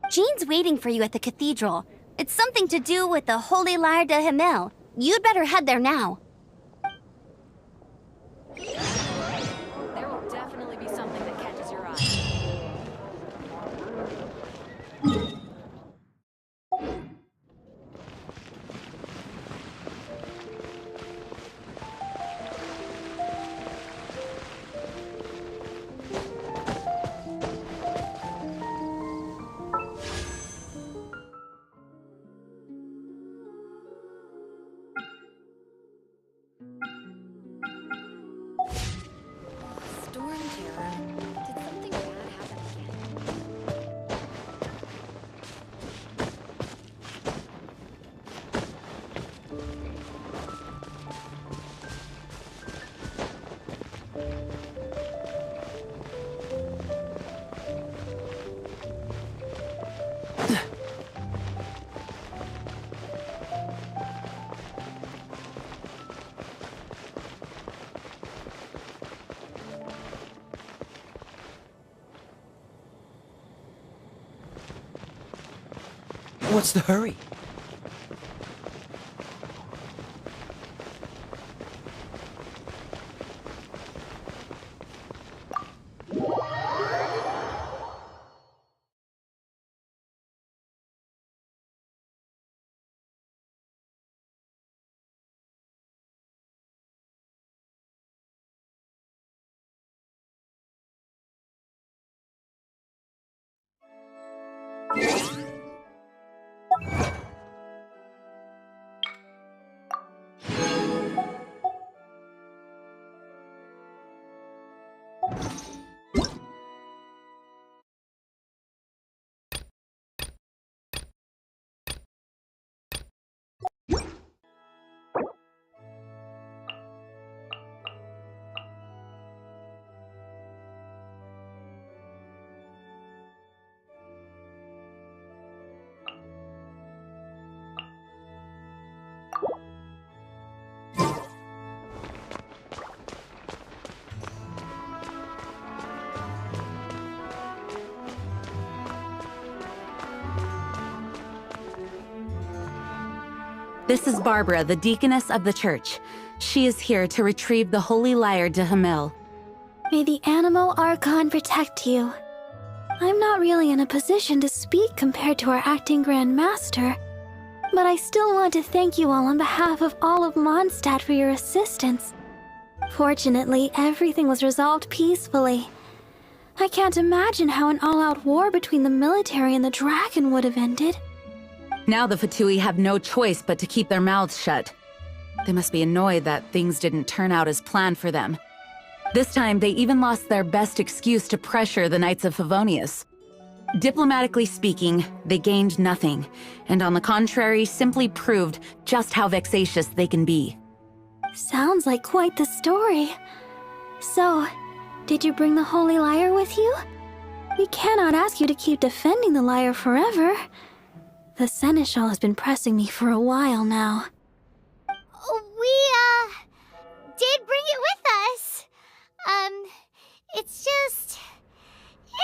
Jean's waiting for you at the cathedral. It's something to do with the Holy Lyre de Himmel. You'd better head there now. There will definitely be something that catches your eye. Storm Terror? Did something bad happen again? What's the hurry? This is Barbara, the deaconess of the church. She is here to retrieve the holy lyre to Hamel. May the animal Archon protect you. I'm not really in a position to speak compared to our acting Grand Master, but I still want to thank you all on behalf of all of Mondstadt for your assistance. Fortunately, everything was resolved peacefully. I can't imagine how an all-out war between the military and the dragon would have ended. Now the Fatui have no choice but to keep their mouths shut. They must be annoyed that things didn't turn out as planned for them. This time, they even lost their best excuse to pressure the Knights of Favonius. Diplomatically speaking, they gained nothing, and on the contrary, simply proved just how vexatious they can be. Sounds like quite the story. So, did you bring the holy lyre with you? We cannot ask you to keep defending the lyre forever. The Seneschal has been pressing me for a while now. We, did bring it with us.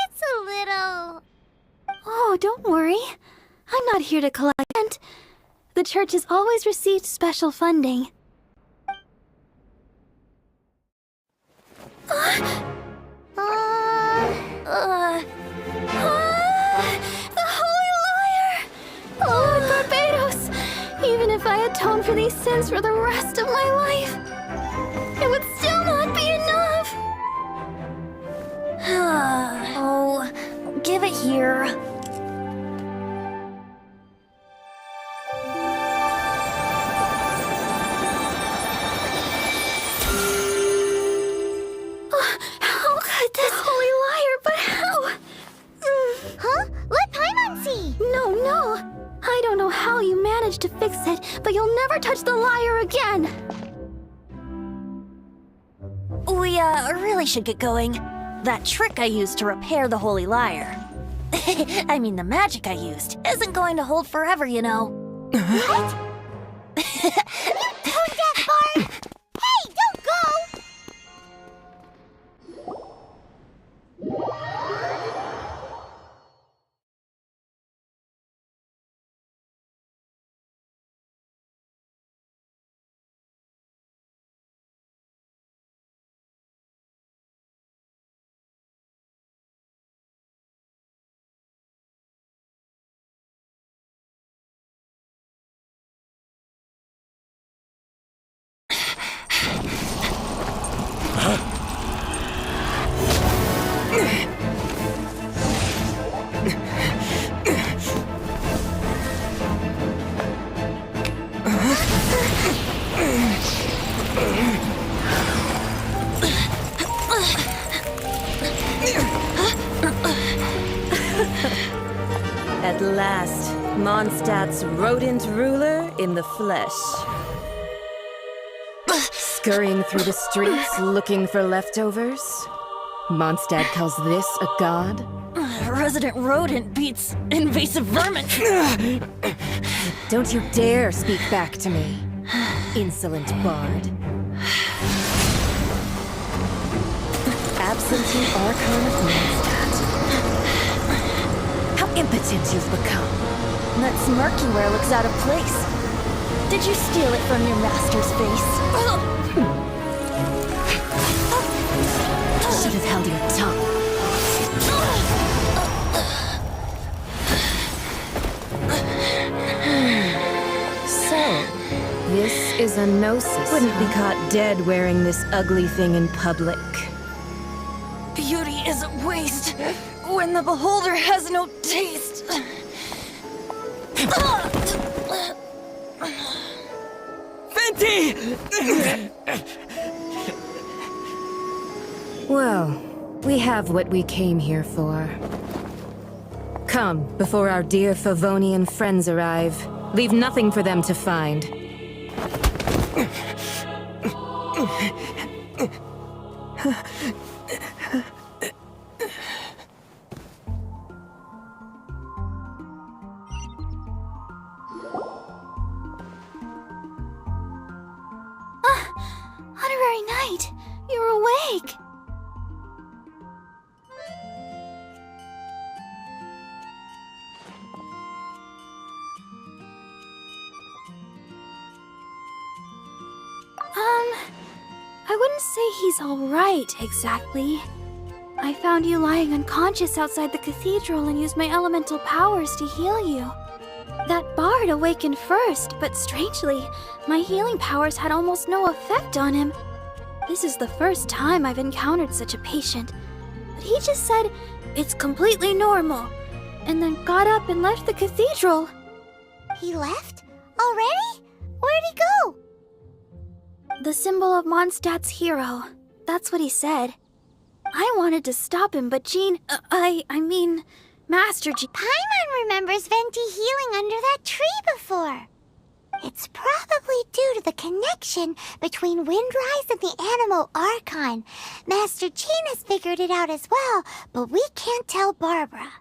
It's a little... Oh, don't worry. I'm not here to collect rent. The church has always received special funding. The Holy Lyre! Lord Barbados! Even if I atone for these sins for the rest of my life, it would still not be enough! Oh, give it here. How could this holy lyre, but how? Huh? Let Paimon see! No. I don't know how you managed to fix it, but you'll never touch the lyre again! We, really should get going. That trick I used to repair the holy lyre. I mean, the magic I used isn't going to hold forever, you know. What? You tone-deaf bard! Hey, don't go! At last, Mondstadt's rodent ruler in the flesh. Scurrying through the streets looking for leftovers? Mondstadt calls this a god? Resident rodent beats invasive vermin. Don't you dare speak back to me, insolent bard. Absentee Archon of Mondstadt. How impotent you've become. That smirky wear looks out of place. Did you steal it from your master's face? Should have held your tongue. So, this is a gnosis. Wouldn't be caught dead wearing this ugly thing in public. Beauty is a waste when the beholder has no taste. Venti! Well, we have what we came here for. Come, before our dear Favonian friends arrive. Leave nothing for them to find. Honorary Knight, you're awake. I wouldn't say he's alright, exactly. I found you lying unconscious outside the cathedral and used my elemental powers to heal you. That bard awakened first, but strangely, my healing powers had almost no effect on him. This is the first time I've encountered such a patient. But he just said, it's completely normal, and then got up and left the cathedral. He left? Already? Where'd he go? The symbol of Mondstadt's hero. That's what he said. I wanted to stop him, but Jean... I mean... Master Jean... Paimon remembers Venti healing under that tree before. It's probably due to the connection between Windrise and the Animal Archon. Master Jean has figured it out as well, but we can't tell Barbara.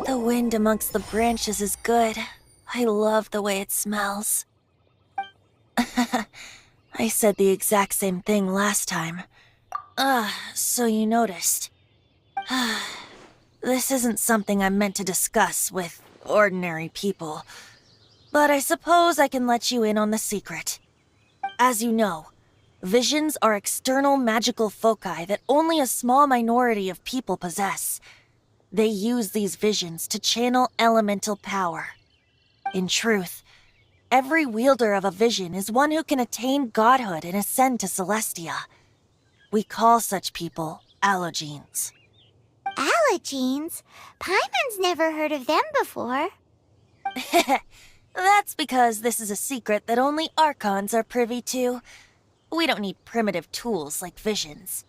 The wind amongst the branches is good. I love the way it smells. I said the exact same thing last time. So you noticed. This isn't something I'm meant to discuss with ordinary people, but I suppose I can let you in on the secret. As you know, visions are external magical foci that only a small minority of people possess. They use these visions to channel elemental power. In truth, every wielder of a vision is one who can attain godhood and ascend to Celestia. We call such people allogenes. Allogenes? Paimon's never heard of them before. That's because this is a secret that only Archons are privy to. We don't need primitive tools like visions.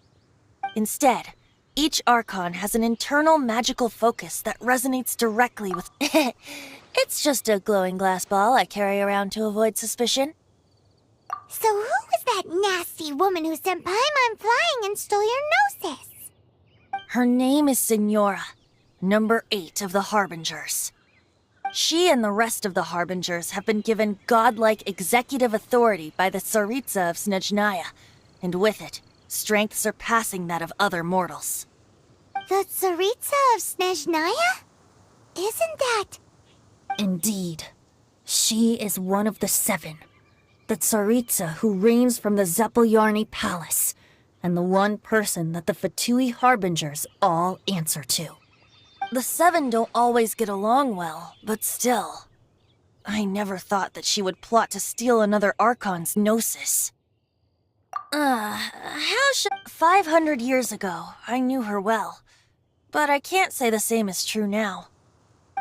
Instead, each Archon has an internal magical focus that resonates directly with... It's just a glowing glass ball I carry around to avoid suspicion. So who was that nasty woman who sent Paimon flying and stole your Gnosis? Her name is Signora, number 8 of the Harbingers. She and the rest of the Harbingers have been given godlike executive authority by the Tsaritsa of Snezhnaya, and with it, strength surpassing that of other mortals. The Tsaritsa of Snezhnaya? Isn't that... Indeed. She is one of the 7. The Tsaritsa who reigns from the Zeppeljärni Palace, and the one person that the Fatui Harbingers all answer to. The 7 don't always get along well, but still. I never thought that she would plot to steal another Archon's Gnosis. 500 years ago, I knew her well. But I can't say the same is true now.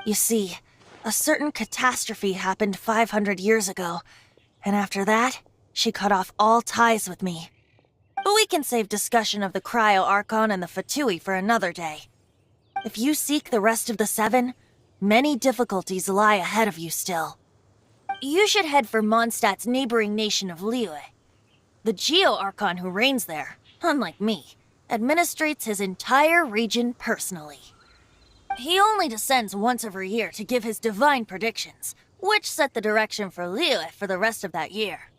You see, a certain catastrophe happened 500 years ago, and after that, she cut off all ties with me. But we can save discussion of the Cryo Archon and the Fatui for another day. If you seek the rest of the 7, many difficulties lie ahead of you still. You should head for Mondstadt's neighboring nation of Liyue. The Geo-Archon who reigns there, unlike me, administrates his entire region personally. He only descends once every year to give his divine predictions, which set the direction for Liyue for the rest of that year.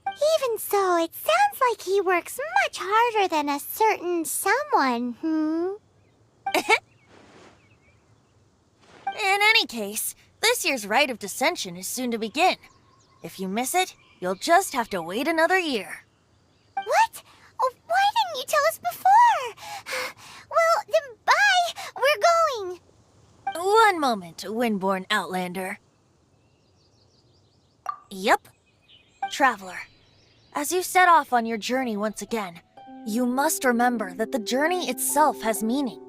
Even so, it sounds like he works much harder than a certain someone, In any case, this year's Rite of Descension is soon to begin. If you miss it, you'll just have to wait another year. What? Oh, why didn't you tell us before? Well, then bye! We're going! One moment, Windborn Outlander. Yep. Traveler, as you set off on your journey once again, you must remember that the journey itself has meaning.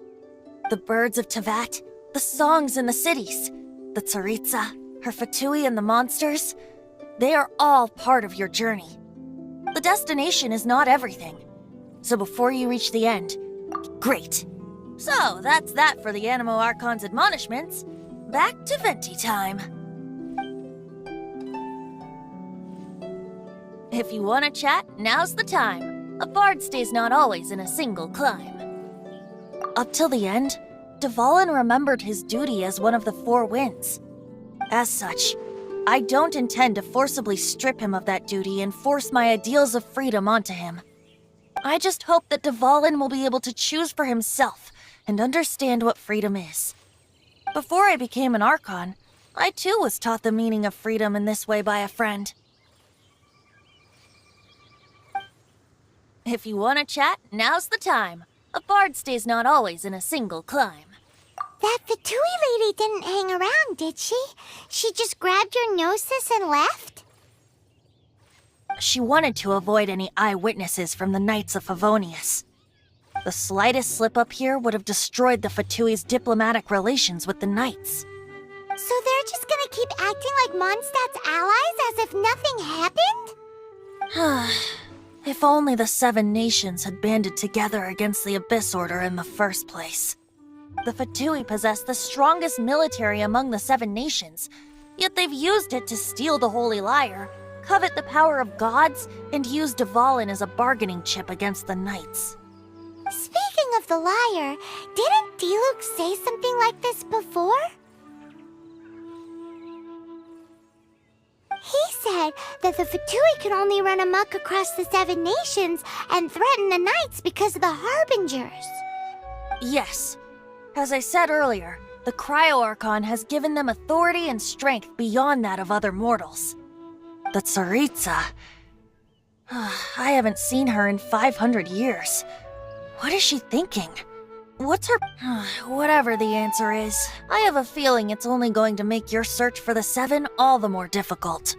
The birds of Tevat, the songs in the cities, the Tsaritsa, her Fatui and the monsters, they are all part of your journey. The destination is not everything. So before you reach the end, great. So that's that for the Animo Archon's admonishments. Back to Venti time. If you want to chat, now's the time. A bard stays not always in a single climb. Up till the end, Dvalin remembered his duty as one of the Four Winds. As such, I don't intend to forcibly strip him of that duty and force my ideals of freedom onto him. I just hope that Dvalin will be able to choose for himself and understand what freedom is. Before I became an Archon, I too was taught the meaning of freedom in this way by a friend. If you want to chat, now's the time. A bard stays not always in a single climb. That Fatui lady didn't hang around, did she? She just grabbed your gnosis and left? She wanted to avoid any eyewitnesses from the Knights of Favonius. The slightest slip-up here would have destroyed the Fatui's diplomatic relations with the Knights. So they're just gonna keep acting like Mondstadt's allies as if nothing happened? If only the Seven Nations had banded together against the Abyss Order in the first place. The Fatui possess the strongest military among the Seven Nations, yet they've used it to steal the Holy Lyre, covet the power of gods, and use Dvalin as a bargaining chip against the Knights. Speaking of the lyre, didn't Diluc say something like this before? He said that the Fatui could only run amok across the Seven Nations and threaten the Knights because of the Harbingers. Yes. As I said earlier, the Cryo-Archon has given them authority and strength beyond that of other mortals. The Tsaritsa... I haven't seen her in 500 years. What is she thinking? What's her... Whatever the answer is, I have a feeling it's only going to make your search for the Seven all the more difficult.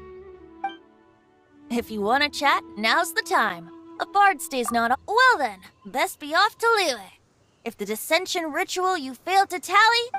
If you want to chat, now's the time. A bard stays not... Well then, best be off to Liyue. If the dissension ritual you failed to tally...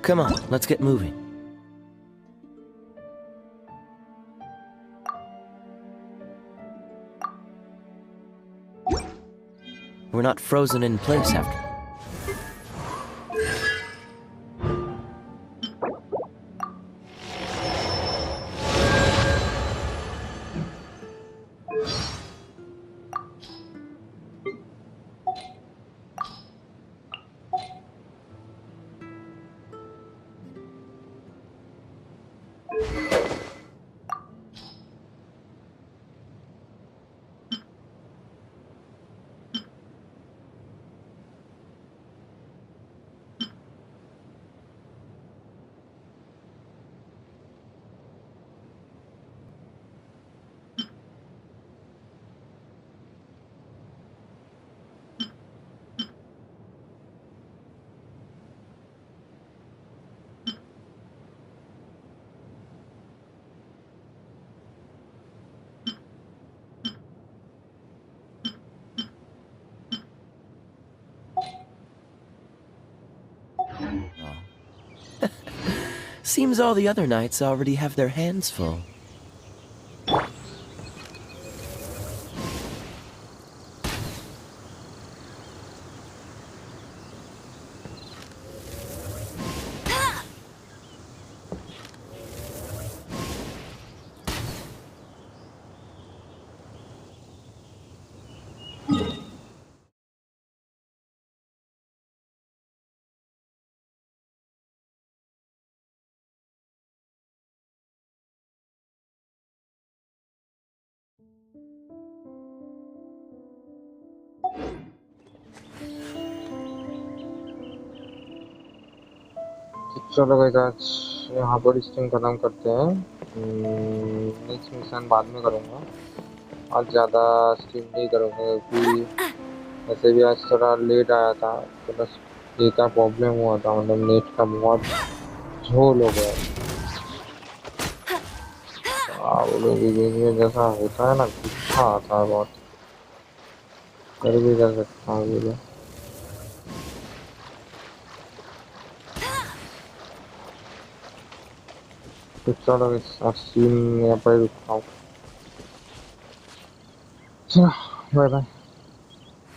Come on, let's get moving. We're not frozen in place after. Seems all the other knights already have their hands full. चलो guys, आज यहाँ पर stream खत्म करते हैं। Next mission बाद में करूँगा, आज ज़्यादा स्ट्रीम नहीं करूँगा क्योंकि वैसे भी आज थोड़ा लेट आया था, तो बस ये का प्रॉब्लम हुआ था, मतलब नेट का बहुत झोल हो गया। वो लोग बीच में जैसा होता है ना, गुस्सा आता है बहुत, कर भी कर सकता हूँ ये लोग। तो चलो इस सीन यहाँ पर रुकता हूँ। चलो बाय बाय।